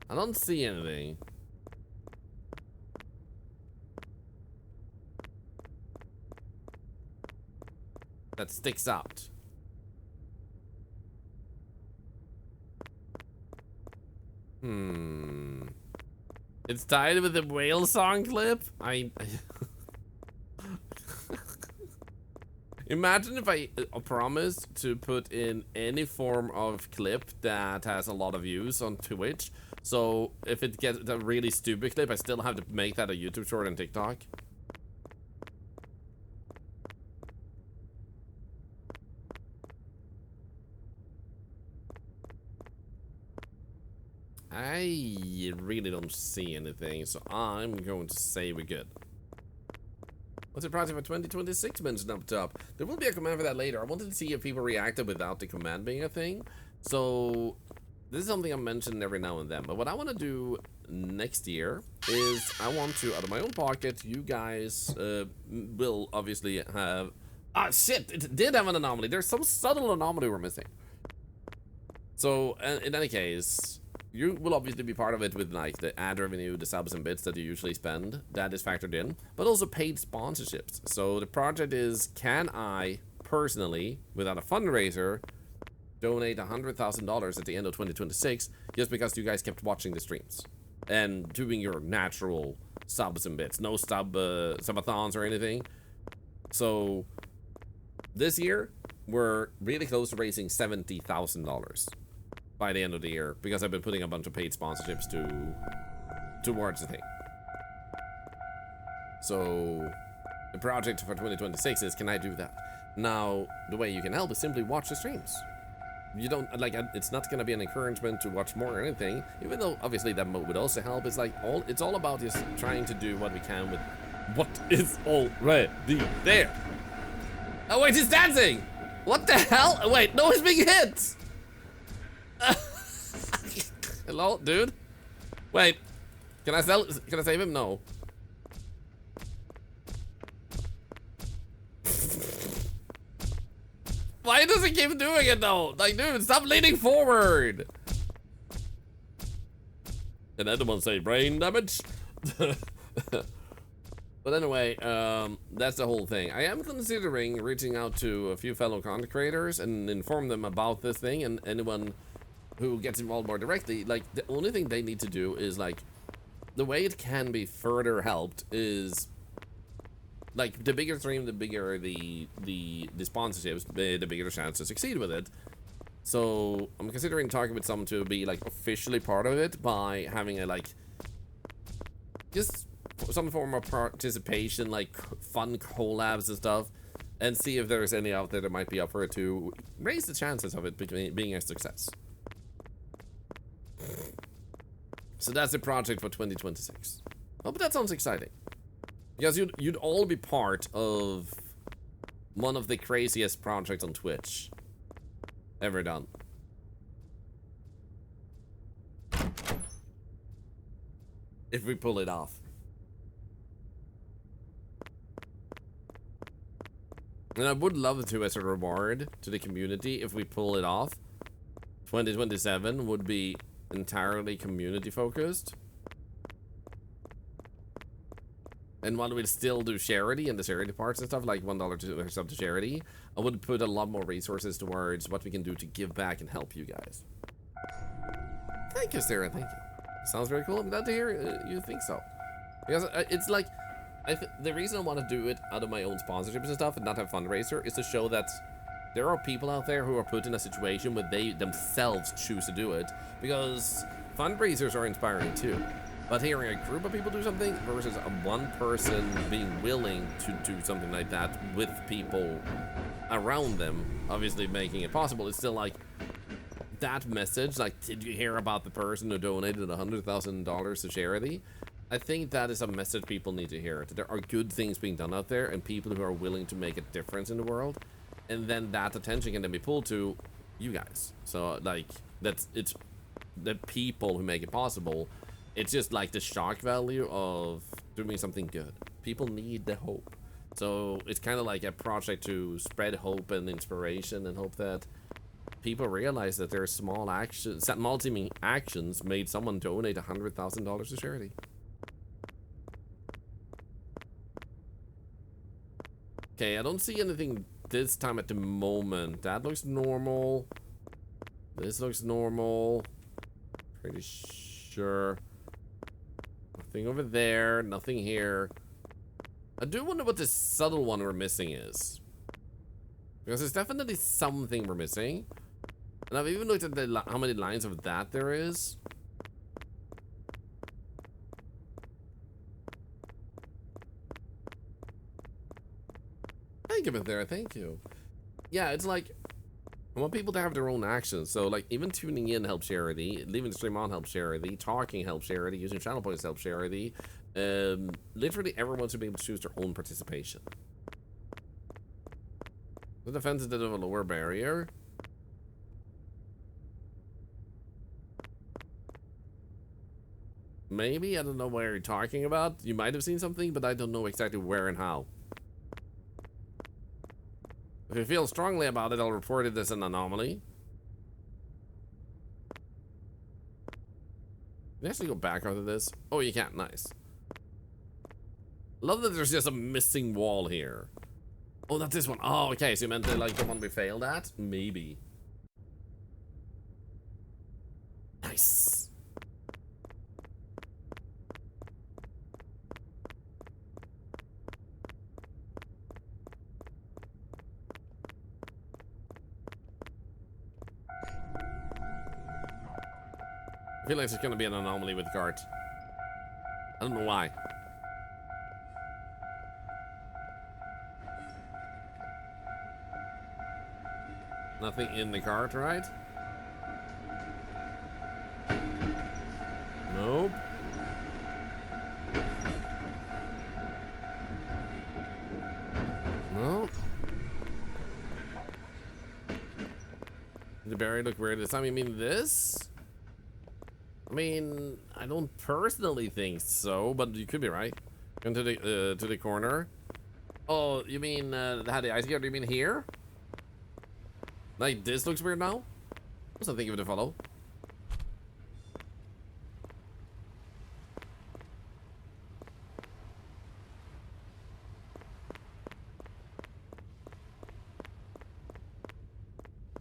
I don't see anything. That sticks out. It's tied with the whale song clip. I Imagine if I promised to put in any form of clip that has a lot of views on Twitch. So if it gets a really stupid clip, I still have to make that a YouTube short on TikTok. I really don't see anything, so I'm going to say we're good. What's the project for 2026 mentioned up top? There will be a command for that later. I wanted to see if people reacted without the command being a thing. So this is something I'm mentioning every now and then. But what I want to do next year is I want to, out of my own pocket, you guys will obviously have... Ah, shit! It did have an anomaly. There's some subtle anomaly we're missing. So, in any case... You will obviously be part of it with like the ad revenue, the subs and bits that you usually spend. That is factored in, but also paid sponsorships. So the project is, can I personally, without a fundraiser, donate $100,000 at the end of 2026 just because you guys kept watching the streams and doing your natural subs and bits, no subathons or anything. So this year we're really close to raising $70,000. By the end of the year, because I've been putting a bunch of paid sponsorships towards the thing. So the project for 2026 is, can I do that? Now, the way you can help is simply watch the streams. You don't, like, it's not gonna be an encouragement to watch more or anything, even though obviously that would also help. It's like, it's all about just trying to do what we can with what is already there. Oh wait, he's dancing! What the hell? Wait, no, he's being hit! Hello, dude? Wait. Can I save him? No. Why does he keep doing it though? Like, dude, stop leaning forward. And anyone say brain damage? But anyway, that's the whole thing. I am considering reaching out to a few fellow content creators and inform them about this thing, and anyone who gets involved more directly, like, the only thing they need to do is, like, the way it can be further helped is, like, the bigger stream, the bigger the sponsorships, the bigger the chance to succeed with it. So I'm considering talking with someone to be, like, officially part of it by having a, like, just some form of participation, like fun collabs and stuff, and see if there's any out there that might be up for it to raise the chances of it being a success. So that's the project for 2026. Oh, but that sounds exciting. Because you'd all be part of one of the craziest projects on Twitch ever done. If we pull it off. And I would love to, as a reward to the community, if we pull it off. 2027 would be entirely community focused. And while we'd still do charity and the charity parts and stuff, like $1 to sub to charity, I would put a lot more resources towards what we can do to give back and help you guys. Thank you, Sarah. Thank you. Sounds very cool. I'm glad to hear you think so. Because it's like, the reason I want to do it out of my own sponsorships and stuff and not have fundraiser is to show that there are people out there who are put in a situation where they themselves choose to do it, because fundraisers are inspiring too. But hearing a group of people do something versus one person being willing to do something like that with people around them, obviously making it possible, it's still like that message, like, did you hear about the person who donated $100,000 to charity? I think that is a message people need to hear. There are good things being done out there and people who are willing to make a difference in the world. And then that attention can then be pulled to you guys. So, like, it's the people who make it possible. It's just like the shock value of doing something good. People need the hope. So it's kind of like a project to spread hope and inspiration, and hope that people realize that there are small actions, multi actions made someone donate $100,000 to charity. Okay, I don't see anything this time at the moment. That looks normal. This looks normal. Pretty sure. Nothing over there. Nothing here. I do wonder what this subtle one we're missing is. Because there's definitely something we're missing. And I've even looked at how many lines of that there is. Thank you, Bethera, thank you. Yeah, it's like, I want people to have their own actions. So, like, even tuning in helps charity, leaving the stream on helps charity, talking helps charity, using channel points helps charity. Literally everyone should be able to choose their own participation. The defense is a bit of a lower barrier. Maybe, I don't know what you're talking about. You might have seen something, but I don't know exactly where and how. If you feel strongly about it, I'll report it as an anomaly. Can you actually go back out of this? Oh, you can't. Nice. Love that there's just a missing wall here. Oh, that's this one. Oh, okay. So you meant like the one we failed at? Maybe. Nice. I feel like there's gonna be an anomaly with Gart. I don't know why. Nothing in the cart, right? Nope. No. The berry look weird this time. You mean this? I mean, I don't personally think so, but you could be right. Come to the corner. Oh, you mean how the ice cube? Do you mean here? Like this looks weird now. What's something give it a follow?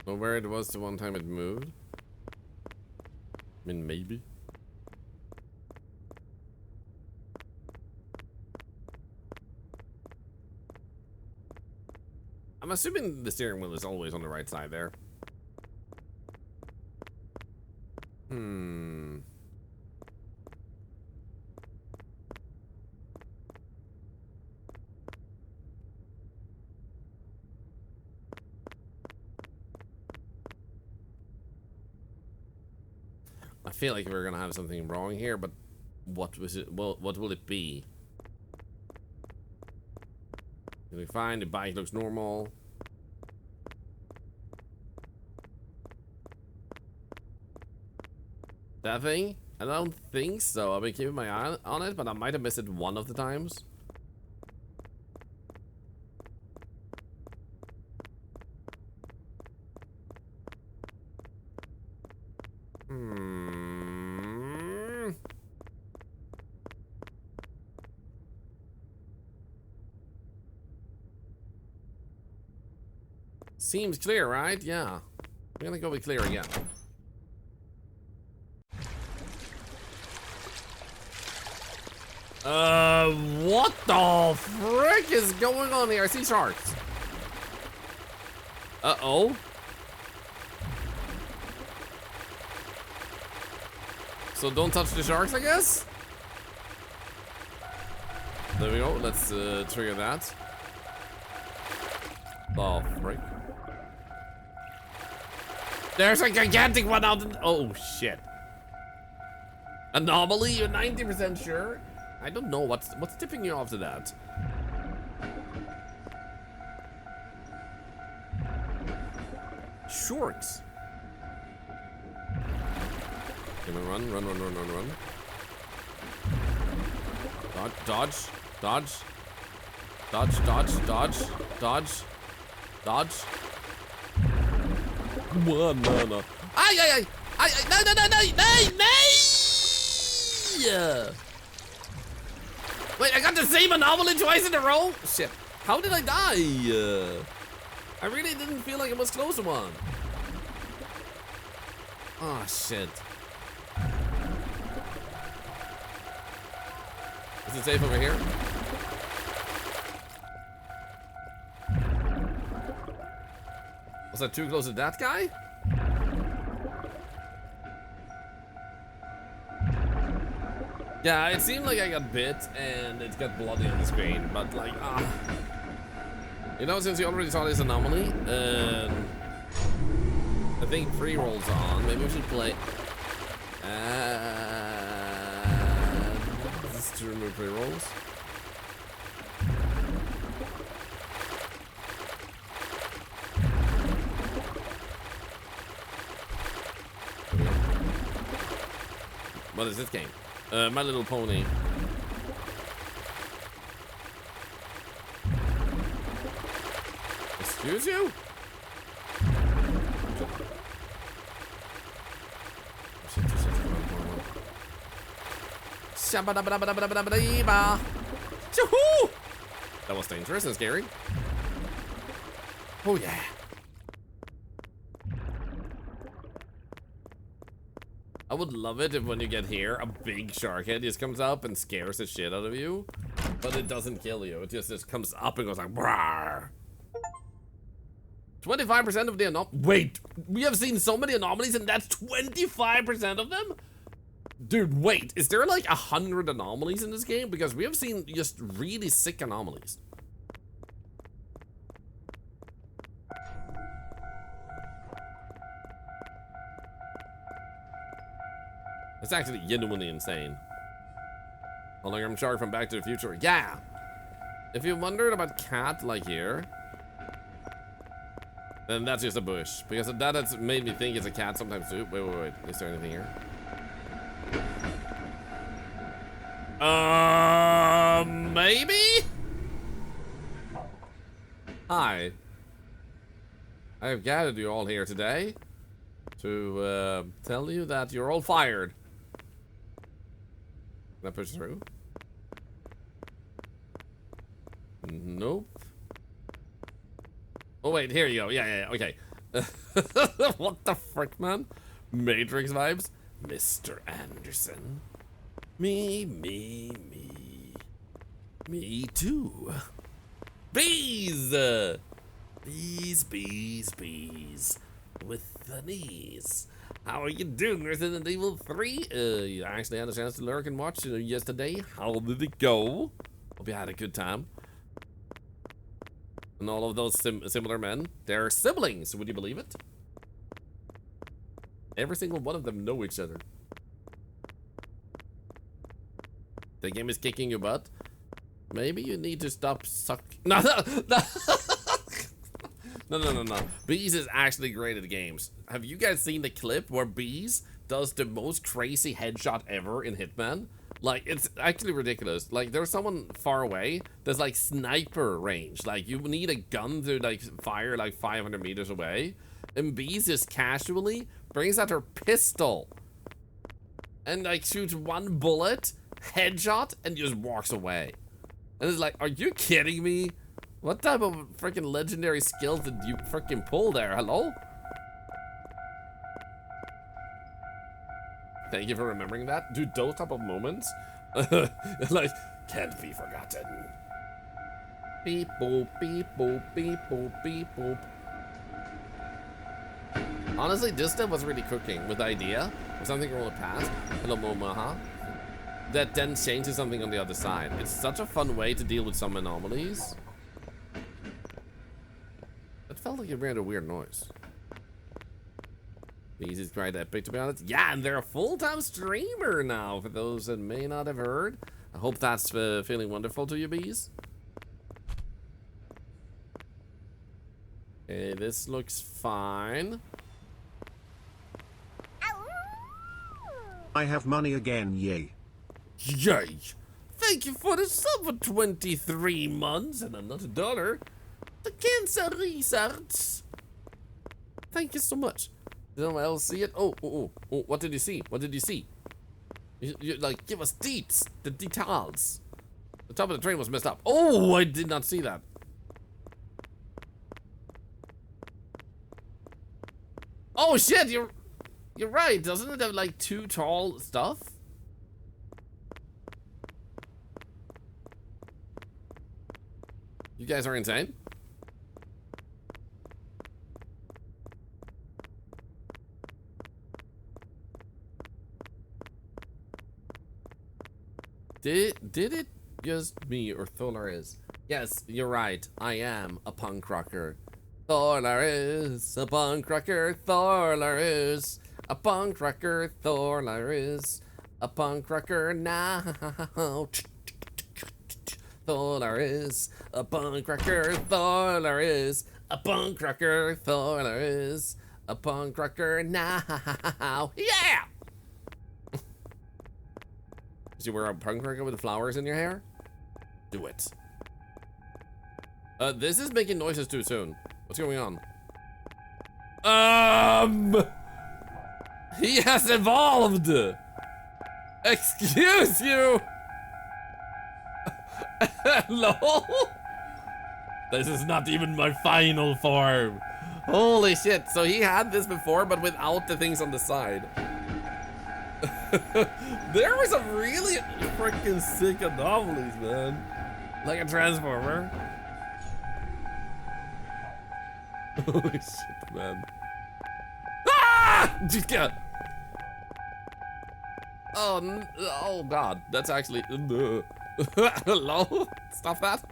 So where it was the one time it moved. I mean, maybe. I'm assuming the steering wheel is always on the right side there. I feel like we're gonna have something wrong here, but what was it? Well, what will it be? Can we find the bike looks normal? That thing? I don't think so. I've been keeping my eye on it, but I might have missed it one of the times. Seems clear, right? Yeah. I'm gonna go with clear again. What the frick is going on here? I see sharks. Uh-oh. So don't touch the sharks, I guess? There we go. Let's trigger that. Oh, frick. There's a gigantic one out in... Oh, shit. Anomaly? You're 90% sure? I don't know. What's tipping you off to that? Shorts. Gonna run. Dodge. One, no. Ay! No! Wait, I got the same anomaly twice in a row? Shit. How did I die? I really didn't feel like it was close to one. Oh, shit. Is it safe over here? Was I too close to that guy? Yeah, it seemed like I got bit and it got bloody on the screen, but like, You know, since you already saw this anomaly, I think free rolls on. Maybe we should play. Just to remove free rolls. What is this game? My Little Pony. Excuse you? That was dangerous and scary. Oh yeah. I would love it if when you get here, a big shark head just comes up and scares the shit out of you. But it doesn't kill you. It just comes up and goes like, Brawr. 25% of the wait, we have seen so many anomalies and that's 25% of them? Dude, wait, is there like 100 anomalies in this game? Because we have seen just really sick anomalies. It's actually genuinely insane. Hologram shark from Back to the Future. Yeah! If you wondered about cat like here, then that's just a bush. Because that has made me think it's a cat sometimes too. Wait. Is there anything here? Maybe? Hi. I have gathered you all here today to tell you that you're all fired. Can I push through? Nope. Oh wait, here you go. Yeah, okay. What the frick, man? Matrix vibes? Mr. Anderson. Me too. Bees! Bees. With the knees. How are you doing, Resident Evil 3? You actually had a chance to lurk and watch yesterday. How did it go? Hope you had a good time. And all of those similar men, they're siblings. Would you believe it? Every single one of them know each other. The game is kicking your butt. Maybe you need to stop sucking. No. No. Bees is actually great at games. Have you guys seen the clip where Bees does the most crazy headshot ever in Hitman? Like, it's actually ridiculous. Like, there's someone far away. There's like sniper range. Like, you need a gun to like fire like 500 meters away. And Bees just casually brings out her pistol and like shoots one bullet, headshot, and just walks away. And it's like, are you kidding me? What type of freaking legendary skills did you freaking pull there? Hello? Thank you for remembering that. Dude, those type of moments, like, can't be forgotten. Beep boop, beep boop, beep boop, beep boop. Honestly, this stuff was really cooking with the idea of something roll past. Hello, Momaha. That then changes something on the other side. It's such a fun way to deal with some anomalies. It felt like it made a weird noise. Bees is quite epic, to be honest. Yeah, and they're a full-time streamer now, for those that may not have heard. I hope that's feeling wonderful to you, Bees. Okay, this looks fine. I have money again, yay. Yay! Thank you for the sub for 23 months and another $1. The cancer research. Thank you so much. Did anyone else see it? Oh, what did you see? What did you see? You like, give us deets, the details. The top of the train was messed up. Oh, I did not see that. Oh shit, you're right. Doesn't it have like 2 tall stuff? You guys are insane. Did it just me or Thorlar is? Yes, you're right. I am a punk rocker. Thorlar is a punk rocker. Thorlar is a punk rocker. Thorlar is a punk rocker now. Thorlar is a punk rocker. Thorlar is a punk rocker. Thorlar is a punk rocker now. Yeah! Did you wear a punk rocker with flowers in your hair? Do it. This is making noises too soon. What's going on? He has evolved! Excuse you! Hello? This is not even my final form. Holy shit, so he had this before, but without the things on the side. There was a really freaking sick anomalies, man. Like a transformer. Holy shit, man. Ah! Oh, oh god, that's actually. Hello? Stop that.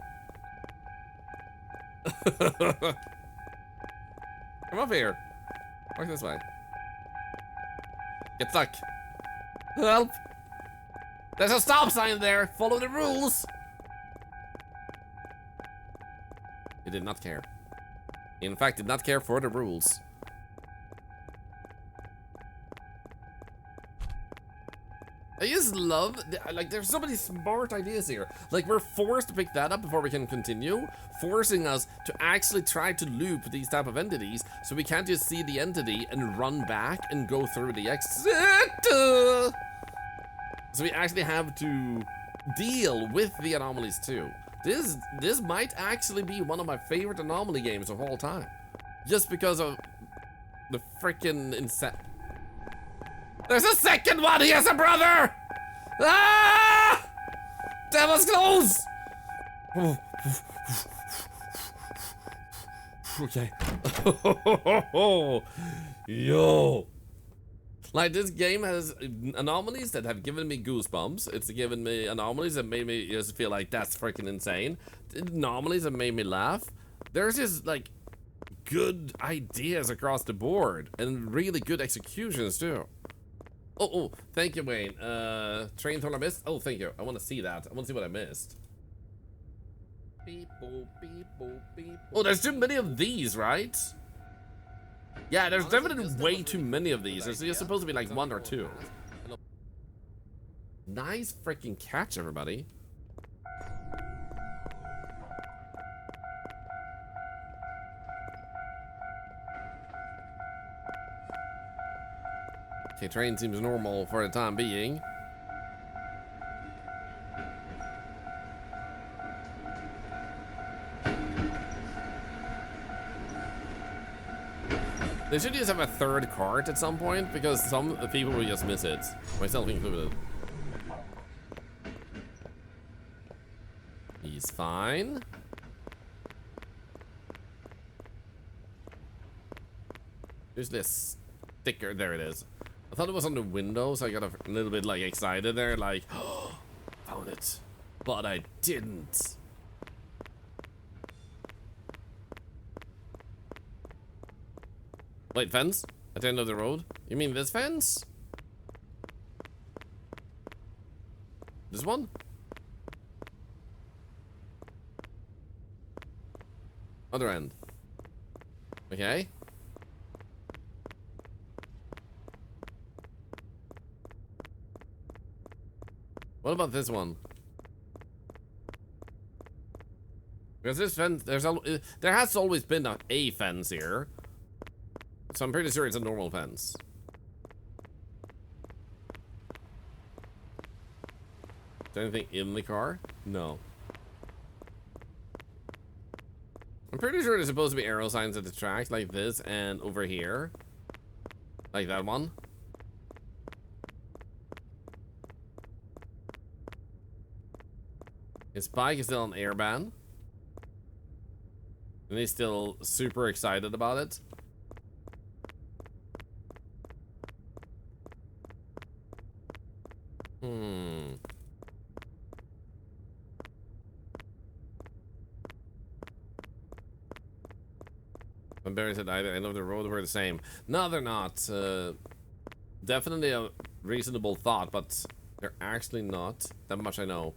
Come up here. Walk this way. Get stuck. Help! There's a stop sign there. Follow the rules. He did not care. In fact, did not care for the rules. I just love, like, there's so many smart ideas here. Like, we're forced to pick that up before we can continue, forcing us to actually try to loop these type of entities, so we can't just see the entity and run back and go through the exit. So we actually have to deal with the anomalies too. This might actually be one of my favorite Anomaly games of all time, just because of the freaking There's a second one! He has a brother! Ah! That was close! Okay. Yo. Like, this game has anomalies that have given me goosebumps. It's given me anomalies that made me just feel like that's freaking insane. Anomalies that made me laugh. There's just, like, good ideas across the board. And really good executions, too. Oh, thank you, Wayne. Train Thorlar missed? Oh, thank you. I want to see that. I want to see what I missed. Beep, boop, beep, boop, beep, boop. Oh, there's too many of these, right? Yeah, there's definitely way too many of these. There's supposed to be like one or two. Nice freaking catch, everybody. Okay, train seems normal for the time being. They should just have a third cart at some point, because some people will just miss it, myself included. He's fine. There's this sticker, there it is. I thought it was on the window, so I got a little bit like excited there, like, oh, found it, but I didn't. Wait, fence? At the end of the road? You mean this fence? This one? Other end. Okay. What about this one? Because this fence, there has always been a fence here. So I'm pretty sure it's a normal fence. Is there anything in the car? No. I'm pretty sure there's supposed to be arrow signs at the track, like this, and over here. Like that one. His bike is still on airband. And he's still super excited about it. When Barry said either end of the road were the same. No, they're not. Definitely a reasonable thought, but they're actually not. That much I know.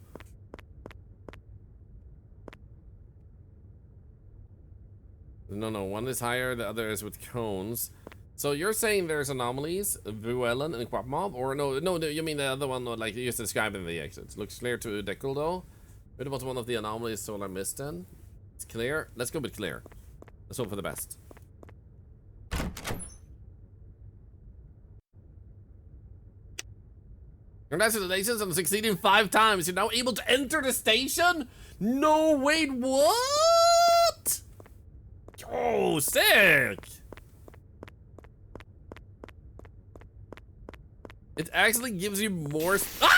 No, one is higher, the other is with cones. So you're saying there's anomalies, Vuelen and Quapmob, or no, you mean the other one, like you just described in the exits. Looks clear to Deckle though. What about one of the anomalies Thorlar missed then? It's clear. Let's go with clear. Let's hope for the best. Congratulations on succeeding 5 times. You're now able to enter the station? No, wait, what? Oh, sick! It actually gives you more. Ah!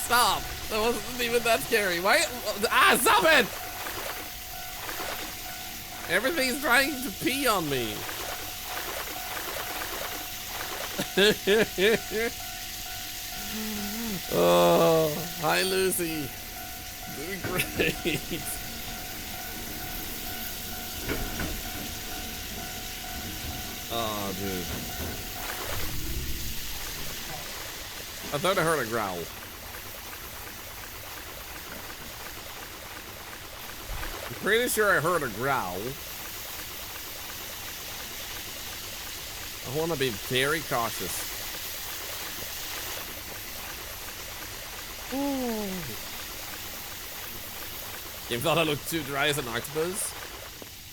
Stop! That wasn't even that scary. Why? Ah, stop it! Everything's trying to pee on me. Oh, hi Lucy. Doing great. Oh, dude. I thought I heard a growl. I'm pretty sure I heard a growl. I want to be very cautious. Ooh. You thought I looked too dry as an octopus?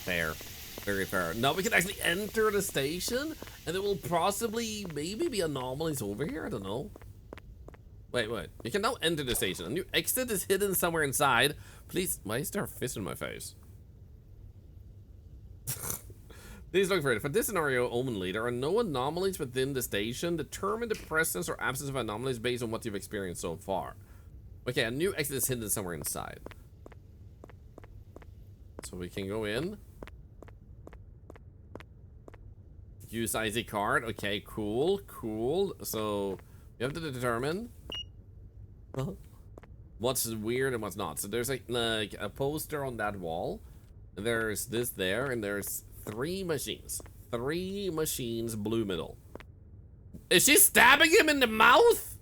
Fair. Very fair. Now we can actually enter the station, and there will possibly, maybe be anomalies over here. I don't know. Wait. You can now enter the station. A new exit is hidden somewhere inside. Please, why is there a fist in my face? Please look for it. For this scenario only, there are no anomalies within the station. Determine the presence or absence of anomalies based on what you've experienced so far. Okay, a new exit is hidden somewhere inside. So we can go in. Use ID card. Okay, cool. So you have to determine what's weird and what's not. So there's like a poster on that wall. There's this there, and there's 3 machines. 3 machines, blue middle. Is she stabbing him in the mouth?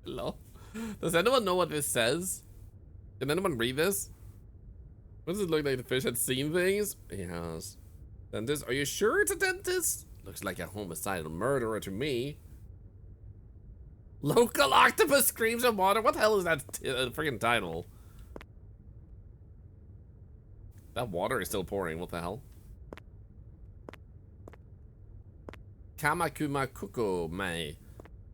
Hello? Does anyone know what this says? Can anyone read this? What does it look like the fish had seen things? Yes. Dentist, are you sure it's a dentist? Looks like a homicidal murderer to me. Local octopus screams of water. What the hell is that freaking title? That water is still pouring. What the hell? Kamakuma kuko mae.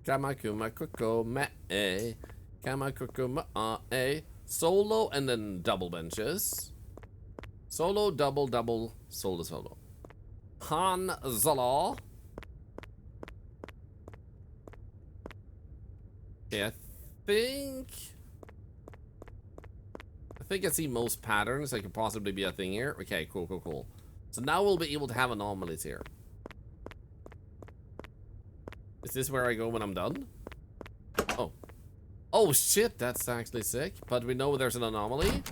Kamakuma kuko mae. Kamakuma mae. Solo and then double benches. Solo, double, solo. Han Zala. Okay, I think I see most patterns that could possibly be a thing here. Okay, cool. So now we'll be able to have anomalies here. Is this where I go when I'm done? Oh shit, that's actually sick. But we know there's an anomaly.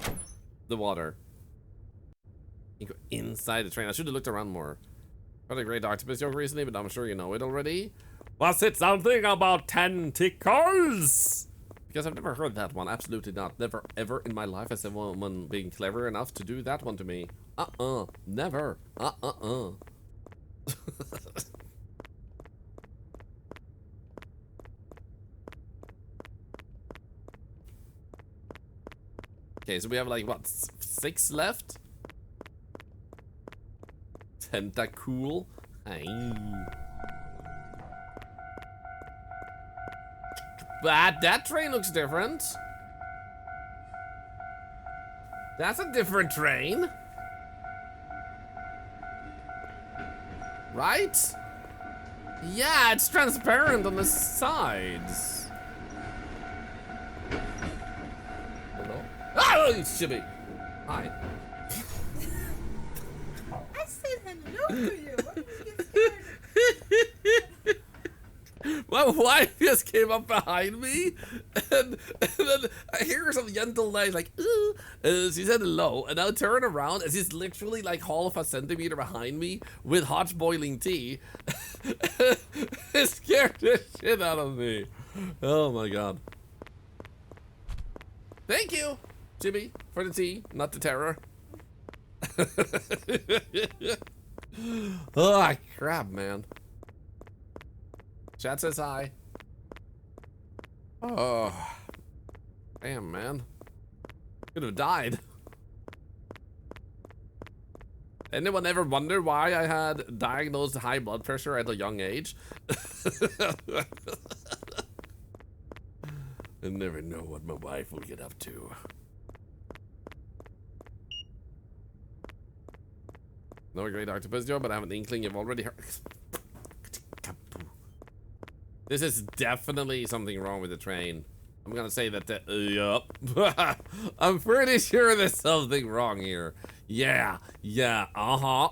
The water. You go inside the train. I should have looked around more. Heard a great octopus joke recently, but I'm sure you know it already. Was it something about tentacles? Because I've never heard that one. Absolutely not. Never, ever in my life has someone being clever enough to do that one to me. Never. Okay, so we have like, what, 6 left? Tentacool. But that train looks different. That's a different train. Right? Yeah, it's transparent on the sides. Hello? Oh, shibby. Hi. I said hello to you. My wife just came up behind me, and then I hear her some gentle noise like, ooh. She said hello, and I turn around, and she's literally like half a centimeter behind me with hot boiling tea. It scared the shit out of me. Oh my god. Thank you, Jimmy, for the tea, not the terror. Oh, crap, man. Chat says hi. Oh. Damn, man. Could have died. Anyone ever wonder why I had diagnosed high blood pressure at a young age? I never know what my wife will get up to. No great octopus job, but I have an inkling you've already heard. This is definitely something wrong with the train. I'm gonna say that yup. I'm pretty sure there's something wrong here. Yeah, uh-huh,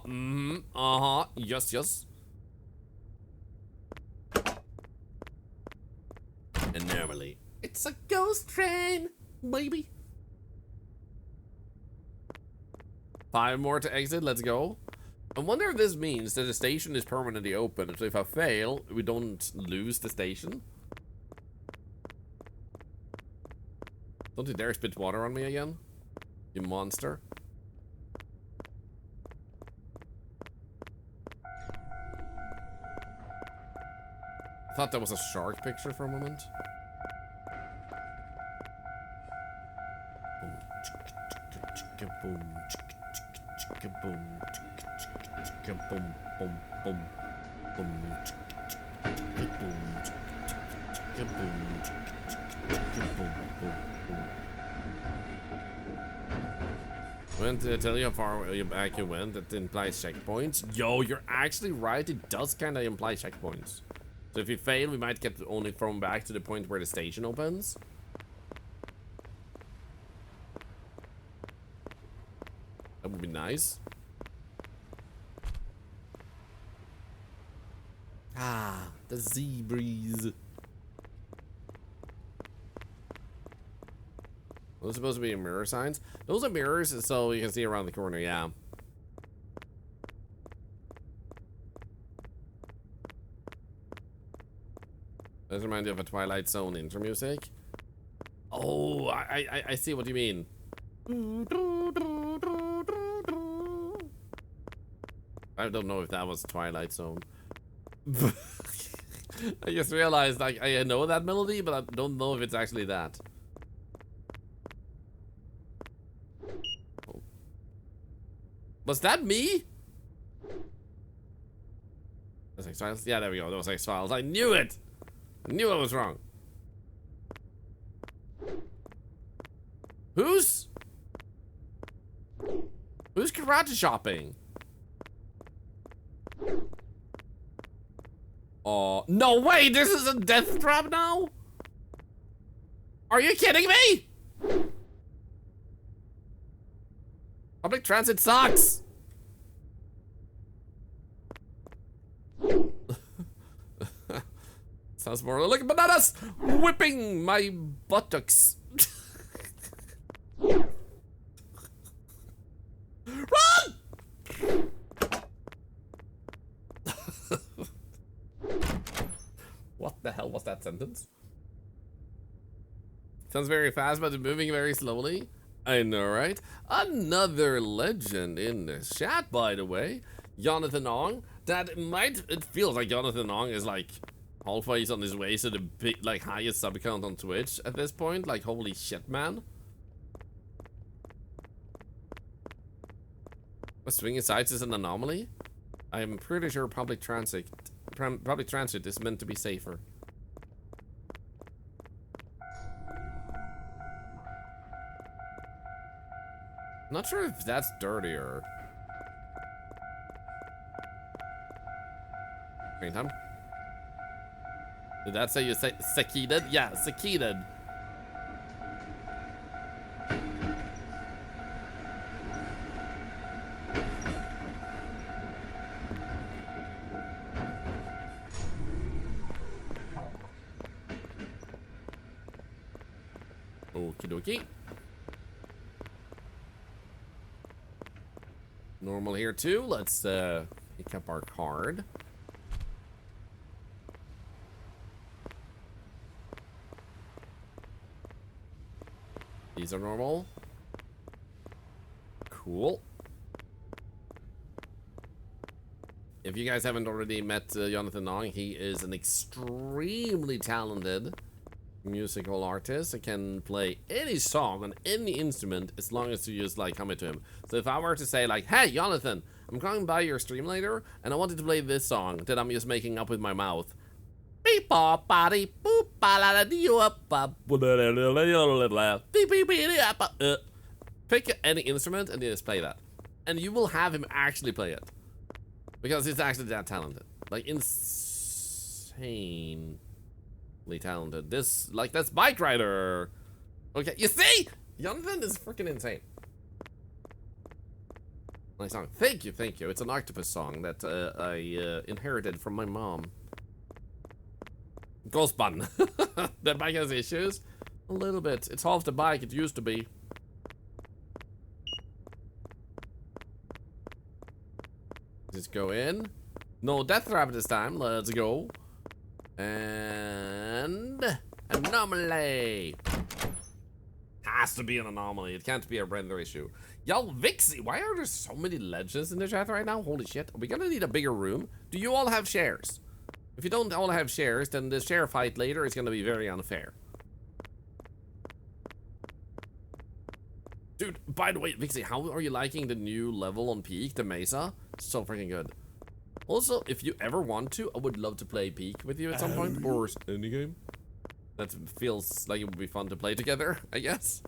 uh-huh, yes. Anomaly. It's a ghost train, baby. 5 more to exit, let's go. I wonder if this means that the station is permanently open, so if I fail, we don't lose the station. Don't you dare spit water on me again, you monster. I thought that was a shark picture for a moment. Boom, boom, boom, boom, boom, When did I tell you how far back you went? That implies checkpoints. Yo, you're actually right. It does kind of imply checkpoints. So if you fail, we might get only thrown back to the point where the station opens. That would be nice. Ah, the sea breeze. Those are supposed to be mirror signs. Those are mirrors, so you can see around the corner. Yeah. Does remind you of a Twilight Zone intro music. Oh, I see what you mean. I don't know if that was Twilight Zone. I just realized like I know that melody, but I don't know if it's actually that. Oh. Was that me? That's X-Files? Yeah, there we go. That was X-Files. I knew it! I knew I was wrong. Who's karate shopping? Oh, no way! This is a death trap now? Are you kidding me? Public transit sucks! Sounds more like bananas whipping my buttocks. Run! What the hell was that sentence? Sounds very fast, but moving very slowly. I know, right? Another legend in the chat, by the way. Jonathan Ong. It feels like Jonathan Ong is like halfway on his way to the big, like highest sub count on Twitch at this point. Like, holy shit, man. Swinging sides is an anomaly? I'm pretty sure public transit is meant to be safer. Not sure if that's dirtier. Green time. Did that say you say seceded? Yeah, seceded. Okie dokie. Normal here too. Let's pick up our card. These are normal. Cool. If you guys haven't already met Jonathan Nong, he is an extremely talented musical artist. He can play any song on any instrument as long as you just like commit to him. So if I were to say like, hey Jonathan, I'm coming by your stream later and I wanted to play this song that I'm just making up with my mouth. Pick any instrument and just play that. And you will have him actually play it. Because he's actually that talented. Like, insanely talented. That's Bike Rider. Okay, you see? Jonathan is freaking insane. Nice song. Thank you, thank you. It's an octopus song that I inherited from my mom. Ghost button. That bike has issues? A little bit. It's half the bike it used to be. Just go in. No death trap this time. Let's go. And Anomaly. Has to be an anomaly. It can't be a render issue. Yo, Vixie, why are there so many legends in the chat right now? Holy shit. Are we gonna need a bigger room? Do you all have shares? If you don't all have shares, then the share fight later is gonna be very unfair. Dude, by the way, Vixie, how are you liking the new level on Peak, the Mesa? So freaking good. Also, if you ever want to, I would love to play Peak with you at some point, or any game. That feels like it would be fun to play together, I guess.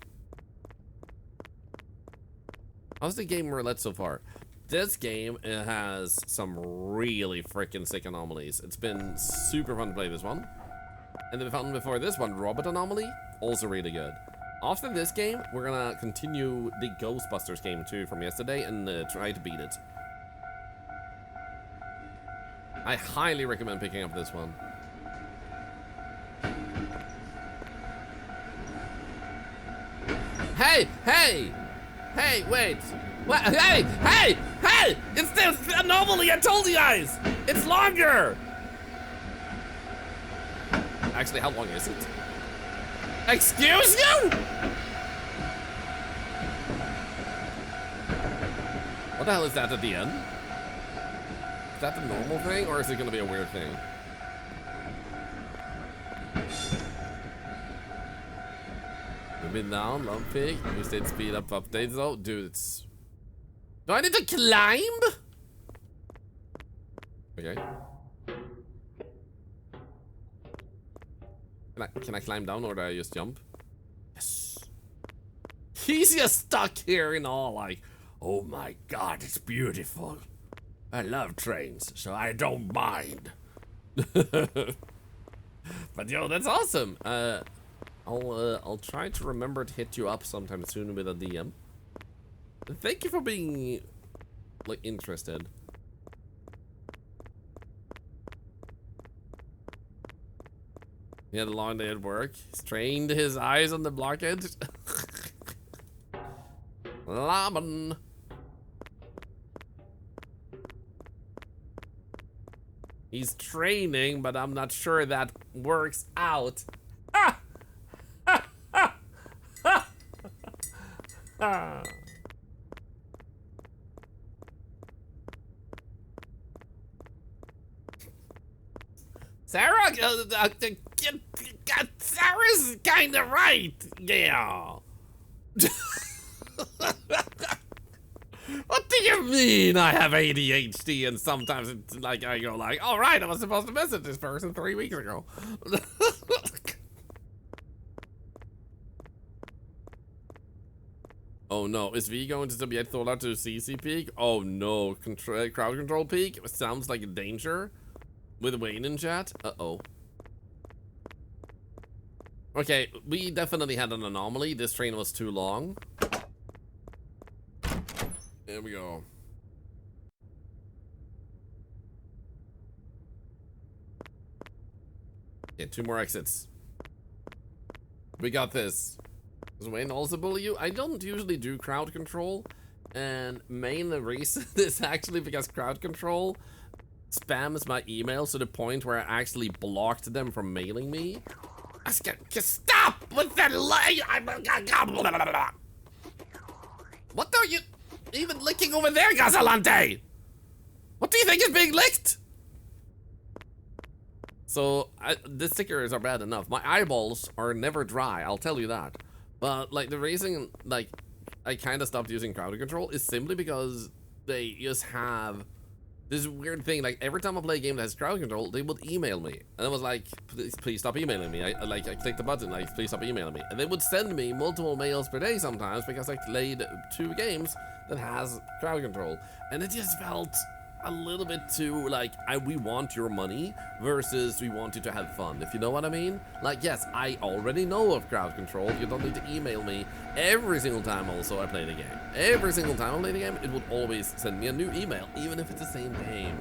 How's the game roulette so far? This game, it has some really freaking sick anomalies. It's been super fun to play this one. And the fun before this one, Robot Anomaly, also really good. After this game, we're gonna continue the Ghostbusters game too from yesterday and try to beat it. I highly recommend picking up this one. Hey, hey, hey, wait. What? Hey, hey, hey! It's the anomaly, I told you guys! It's longer! Actually, how long is it? Excuse you? What the hell is that at the end? Is that the normal thing, or is it gonna be a weird thing? Moving down, long peak. We stayed speed up updates though. Dude, it's... Do I need to climb? Okay. Can I climb down or do I just jump? Yes. He's just stuck here in all like, oh my god, it's beautiful. I love trains, so I don't mind. But yo, that's awesome. I'll try to remember to hit you up sometime soon with a DM. Thank you for being like interested. He had a long day at work. He's trained his eyes on the blockage. Lemon. He's training, but I'm not sure that works out. Ah! Ah! Sarah, Sarah's kind of right. Yeah. What do you mean I have ADHD and sometimes it's like I go like, all right, I was supposed to message this person 3 weeks ago. Oh no, is V going to subject Thorlar to CC peak? Oh no, crowd control peak? Sounds like a danger. With Wayne in chat? Uh-oh. Okay, we definitely had an anomaly. This train was too long. There we go. Okay, 2 more exits. We got this. Does Wayne also bully you? I don't usually do crowd control, and main reason is actually because crowd control spams my emails to the point where I actually blocked them from mailing me. Just stop with that lie! What are you even licking over there, Gasolante? What do you think is being licked? So, the stickers are bad enough. My eyeballs are never dry, I'll tell you that. But, like, the reason, like, I kind of stopped using crowd control is simply because they just have this weird thing. Like, every time I play a game that has crowd control, they would email me. And I was like, please stop emailing me. I clicked the button, like, please stop emailing me. And they would send me multiple mails per day sometimes because I played 2 games that has crowd control. And it just felt a little bit too, like, we want your money versus we want you to have fun, if you know what I mean. Like, yes, I already know of crowd control. You don't need to email me every single time also I play the game. Every single time I play the game, it would always send me a new email, even if it's the same game.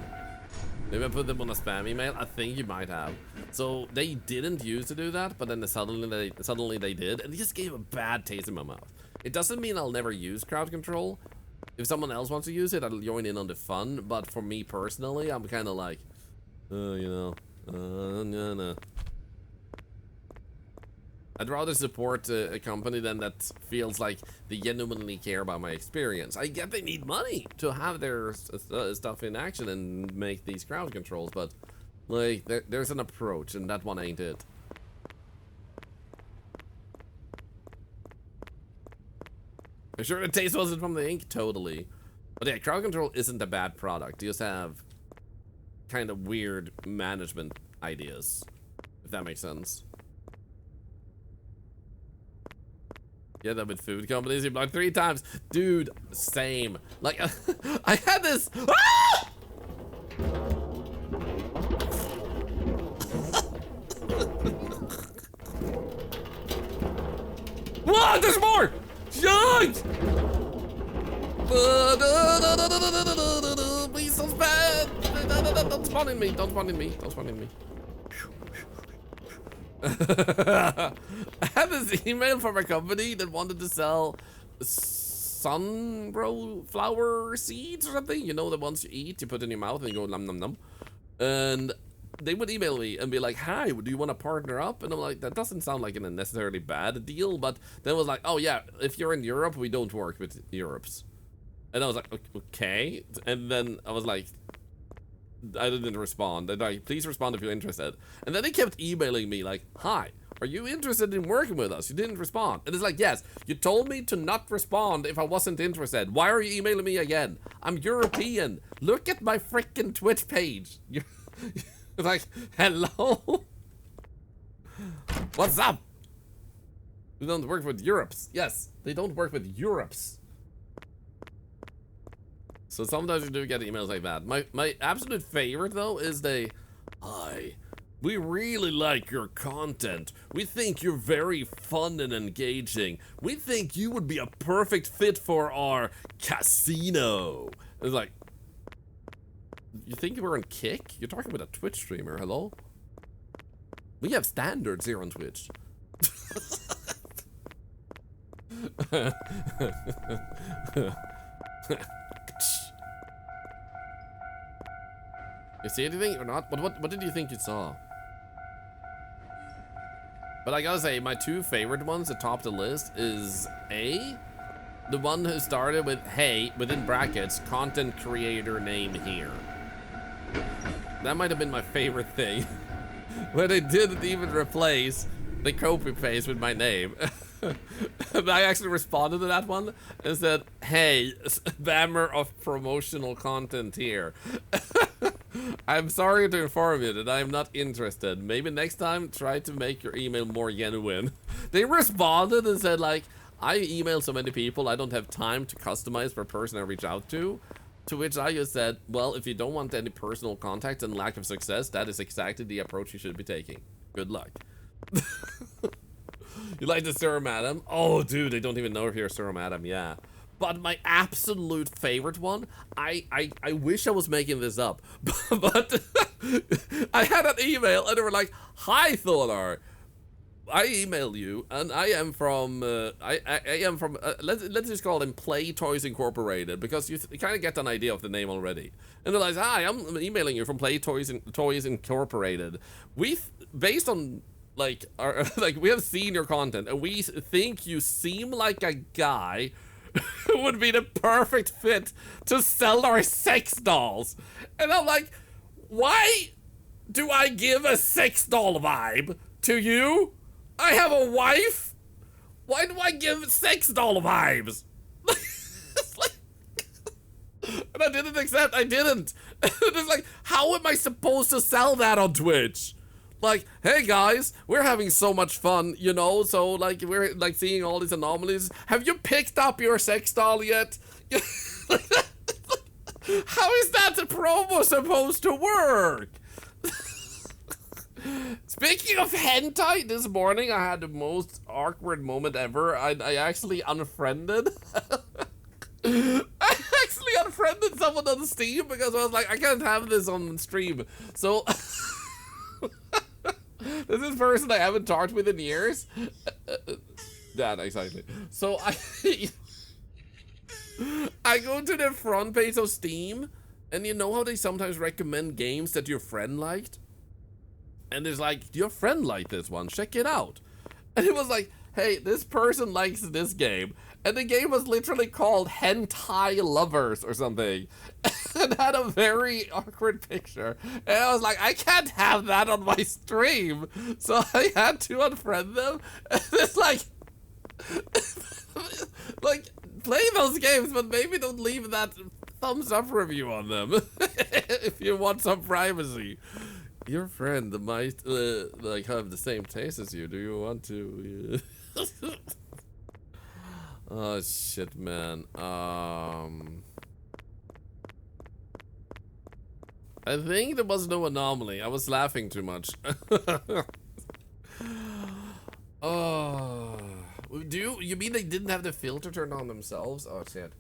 Maybe I put them on a spam email. I think you might have. So they didn't used to do that, but then suddenly they did, and it just gave a bad taste in my mouth. It doesn't mean I'll never use crowd control. If someone else wants to use it, I'll join in on the fun. But for me personally, I'm kind of like, no. I'd rather support a company than that feels like they genuinely care about my experience. I get they need money to have their stuff in action and make these crowd controls, but like there's an approach, and that one ain't it. I'm sure the taste wasn't from the ink, totally. But yeah, crowd control isn't a bad product. You just have kind of weird management ideas, if that makes sense. Yeah, that with food companies, you blocked 3 times. Dude, same. Like, I had this. Ah! What? There's more! Shucks! Please, so bad! Don't spawn in me, don't spawn in me, don't spawn in me. I had this email from a company that wanted to sell sunflower seeds or something. You know, the ones you eat, you put in your mouth and you go nom nom nom. And they would email me and be like, hi, do you want to partner up? And I'm like, that doesn't sound like a necessarily bad deal. But then it was like, oh yeah, if you're in Europe, we don't work with Europes. And I was like, okay. And then I was like, I didn't respond. They're like, please respond if you're interested. And then they kept emailing me like, hi, are you interested in working with us? You didn't respond. And it's like, yes, you told me to not respond if I wasn't interested. Why are you emailing me again? I'm European. Look at my freaking Twitch page. You're like, hello? What's up? We don't work with Europes. Yes, they don't work with Europes. So sometimes you do get emails like that. My absolute favorite though is hi, we really like your content. We think you're very fun and engaging. We think you would be a perfect fit for our casino. It's like, you think we're on Kick? You're talking about a Twitch streamer, hello? We have standards here on Twitch. You see anything or not? What did you think you saw? But I gotta say, my 2 favorite ones that top the list is A, the one who started with, hey, within brackets, content creator name here. That might have been my favorite thing. Where they didn't even replace the copy paste with my name. And I actually responded to that one and said, hey, spammer of promotional content here. I'm sorry to inform you that I am not interested. Maybe next time, try to make your email more genuine. They responded and said, like, I email so many people, I don't have time to customize per person I reach out to. To which I just said, well, if you don't want any personal contact and lack of success, that is exactly the approach you should be taking. Good luck. You like the Sir Madam? Oh, dude, they don't even know if you're Sir Madam, yeah. But my absolute favorite one, I wish I was making this up, but I had an email and they were like, hi, Thorlar. I email you, and I am from I am from let's just call them Play Toys Incorporated, because you kind of get an idea of the name already. And they're like, hi, I'm emailing you from Play Toys Incorporated. Based on like our like we have seen your content, and we think you seem like a guy who would be the perfect fit to sell our sex dolls. And I'm like, why do I give a sex doll vibe to you? I have a wife. Why do I give sex doll vibes? It's like, and I didn't accept. I didn't. It's like, how am I supposed to sell that on Twitch? Like, hey guys, we're having so much fun, you know. So like, we're like seeing all these anomalies. Have you picked up your sex doll yet? How is that the promo supposed to work? Speaking of hentai, this morning I had the most awkward moment ever. I actually unfriended. I actually unfriended someone on Steam because I was like, I can't have this on stream. So this is a person I haven't talked with in years. Yeah, exactly. So I go to the front page of Steam, and you know how they sometimes recommend games that your friend liked? And it's like, your friend liked this one, check it out. And it was like, hey, this person likes this game. And the game was literally called Hentai Lovers or something. And had a very awkward picture. And I was like, I can't have that on my stream. So I had to unfriend them. And it's like, like, play those games, but maybe don't leave that thumbs up review on them. If you want some privacy. Your friend might like have the same taste as you. Do you want to? Oh shit, man. I think there was no anomaly. I was laughing too much. Oh, you mean they didn't have the filter turned on themselves? Oh shit.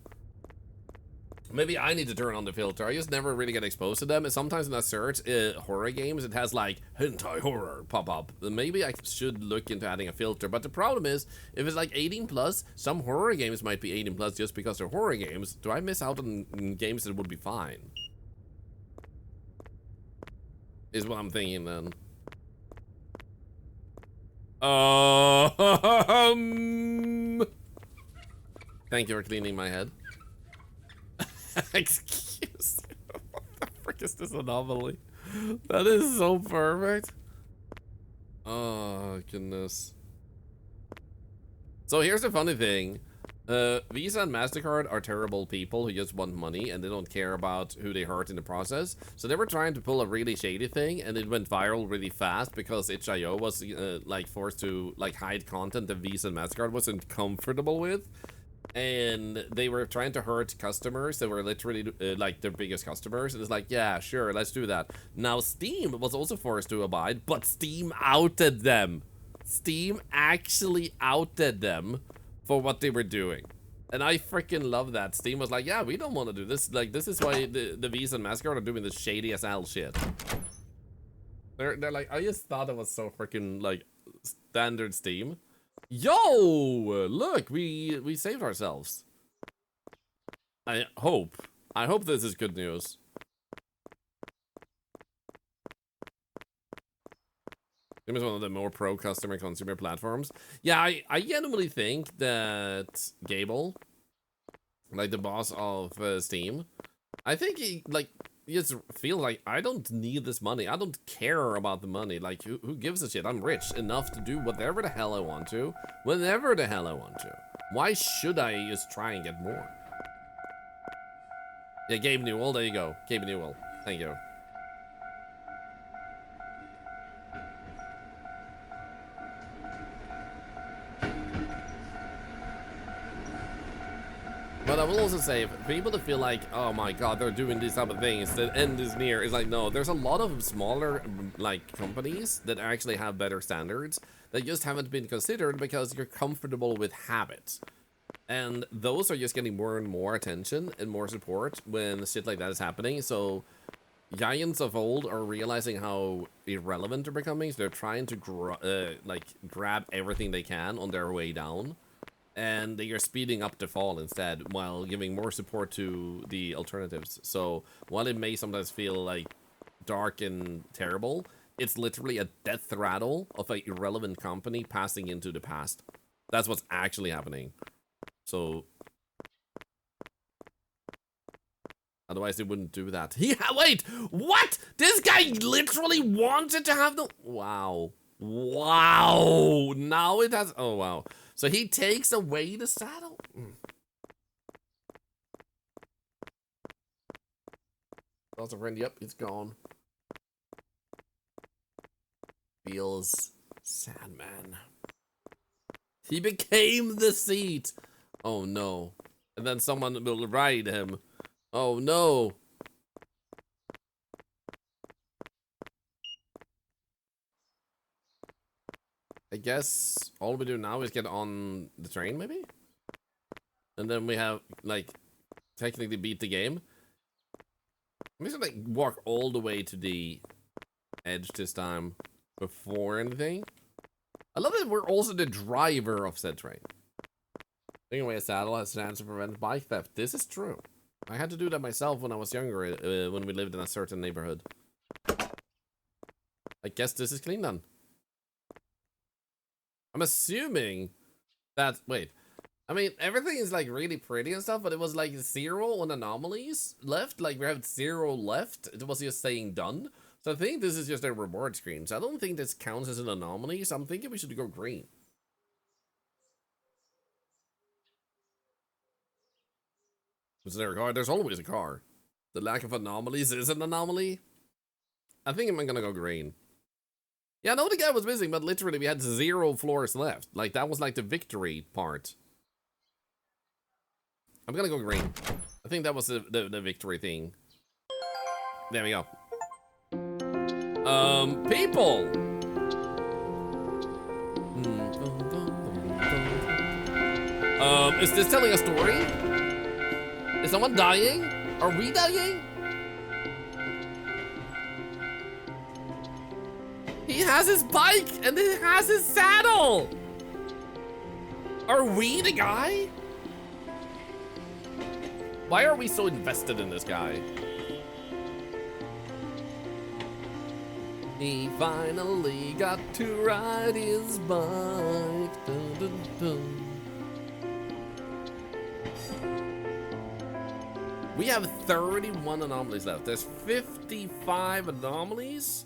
Maybe I need to turn on the filter. I just never really get exposed to them. And sometimes when I search horror games, it has like hentai horror pop up. Maybe I should look into adding a filter. But the problem is, if it's like 18 plus, some horror games might be 18 plus just because they're horror games. Do I miss out on games that would be fine? Is what I'm thinking then. Thank you for cleaning my head. Excuse me. What the frick is this anomaly? That is so perfect. Oh, goodness. So here's the funny thing. Visa and MasterCard are terrible people who just want money and they don't care about who they hurt in the process. So they were trying to pull a really shady thing and it went viral really fast because itch.io was like forced to like hide content that Visa and MasterCard wasn't comfortable with. And they were trying to hurt customers that were literally like their biggest customers. And it's like, yeah, sure, let's do that. Now Steam was also forced to abide, but Steam outed them. Steam actually outed them for what they were doing. And I freaking love that. Steam was like, yeah, we don't want to do this. Like, this is why the Visa and MasterCard are doing this shady as hell shit. They're like, I just thought it was so freaking like standard Steam. Yo, look, we saved ourselves. I hope this is good news. It was one of the more pro customer consumer platforms. Yeah, I genuinely think that Gable, like the boss of Steam, I think he like just feel like I don't need this money. I don't care about the money. Like who gives a shit? I'm rich enough to do whatever the hell I want to, whenever the hell I want to. Why should I just try and get more? Yeah, Gabe Newell, there you go. Gabe Newell, thank you. But I will also say, for people to feel like, oh my god, they're doing these type of things, the end is near, it's like, no, there's a lot of smaller, like, companies that actually have better standards that just haven't been considered because you're comfortable with habit. And those are just getting more and more attention and more support when shit like that is happening. So giants of old are realizing how irrelevant they're becoming, so they're trying to like grab everything they can on their way down, and they are speeding up the fall instead while giving more support to the alternatives. So while it may sometimes feel like dark and terrible, it's literally a death rattle of an irrelevant company passing into the past. That's what's actually happening. So otherwise, they wouldn't do that. Wait, what? This guy literally wanted to have the... Wow. Wow. Now it has... Oh, wow. So he takes away the saddle? Also, friend, yep, it's gone. Feels sad, man. He became the seat. Oh, no. And then someone will ride him. Oh no! I guess all we do now is get on the train, maybe? And then we have, like, technically beat the game. I'm just gonna, like, walk all the way to the edge this time before anything. I love that we're also the driver of said train. Taking away a saddle has a chance to prevent bike theft. This is true. I had to do that myself when I was younger, when we lived in a certain neighborhood. I guess this is clean then. I'm assuming that... Wait. I mean, everything is like really pretty and stuff, but it was like 0 on anomalies left. Like we have 0 left. It was just saying done. So I think this is just a reward screen. So I don't think this counts as an anomaly. So I'm thinking we should go green. Was there a car? There's always a car. The lack of anomalies is an anomaly. I think I'm gonna go green. Yeah, I know the guy was missing, but literally we had 0 floors left. Like that was like the victory part. I'm gonna go green. I think that was the victory thing. There we go. People! Is this telling a story? Is someone dying? Are we dying? He has his bike and he has his saddle! Are we the guy? Why are we so invested in this guy? He finally got to ride his bike. Dun, dun, dun. We have 31 anomalies left. There's 55 anomalies,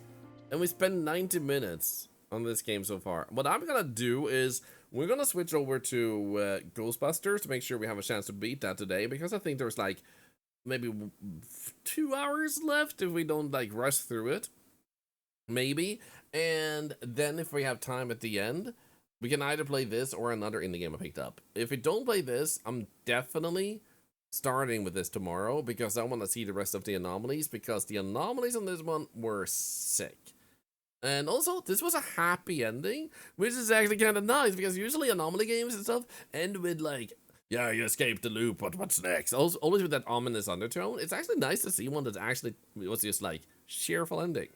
and we spent 90 minutes on this game so far. What I'm gonna do is we're gonna switch over to Ghostbusters to make sure we have a chance to beat that today, because I think there's like maybe 2 hours left if we don't like rush through it. Maybe. And then if we have time at the end, we can either play this or another indie game I picked up. If we don't play this, I'm definitely starting with this tomorrow because I want to see the rest of the anomalies, because the anomalies on this one were sick. And also, this was a happy ending, which is actually kind of nice, because usually anomaly games and stuff end with like, yeah, you escaped the loop, but what's next? Also, always with that ominous undertone. It's actually nice to see one that actually was just like cheerful ending.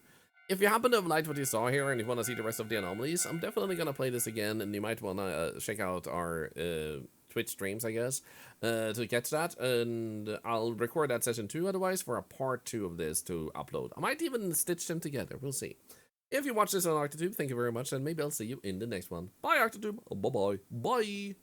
If you happen to have liked what you saw here and you want to see the rest of the anomalies, I'm definitely going to play this again, and you might want to check out our Twitch streams, I guess, to catch that, and I'll record that session too, otherwise, for a part 2 of this to upload. I might even stitch them together, we'll see. If you watch this on Arctotube, thank you very much, and maybe I'll see you in the next one. Bye, Arctotube. Bye-bye. Bye.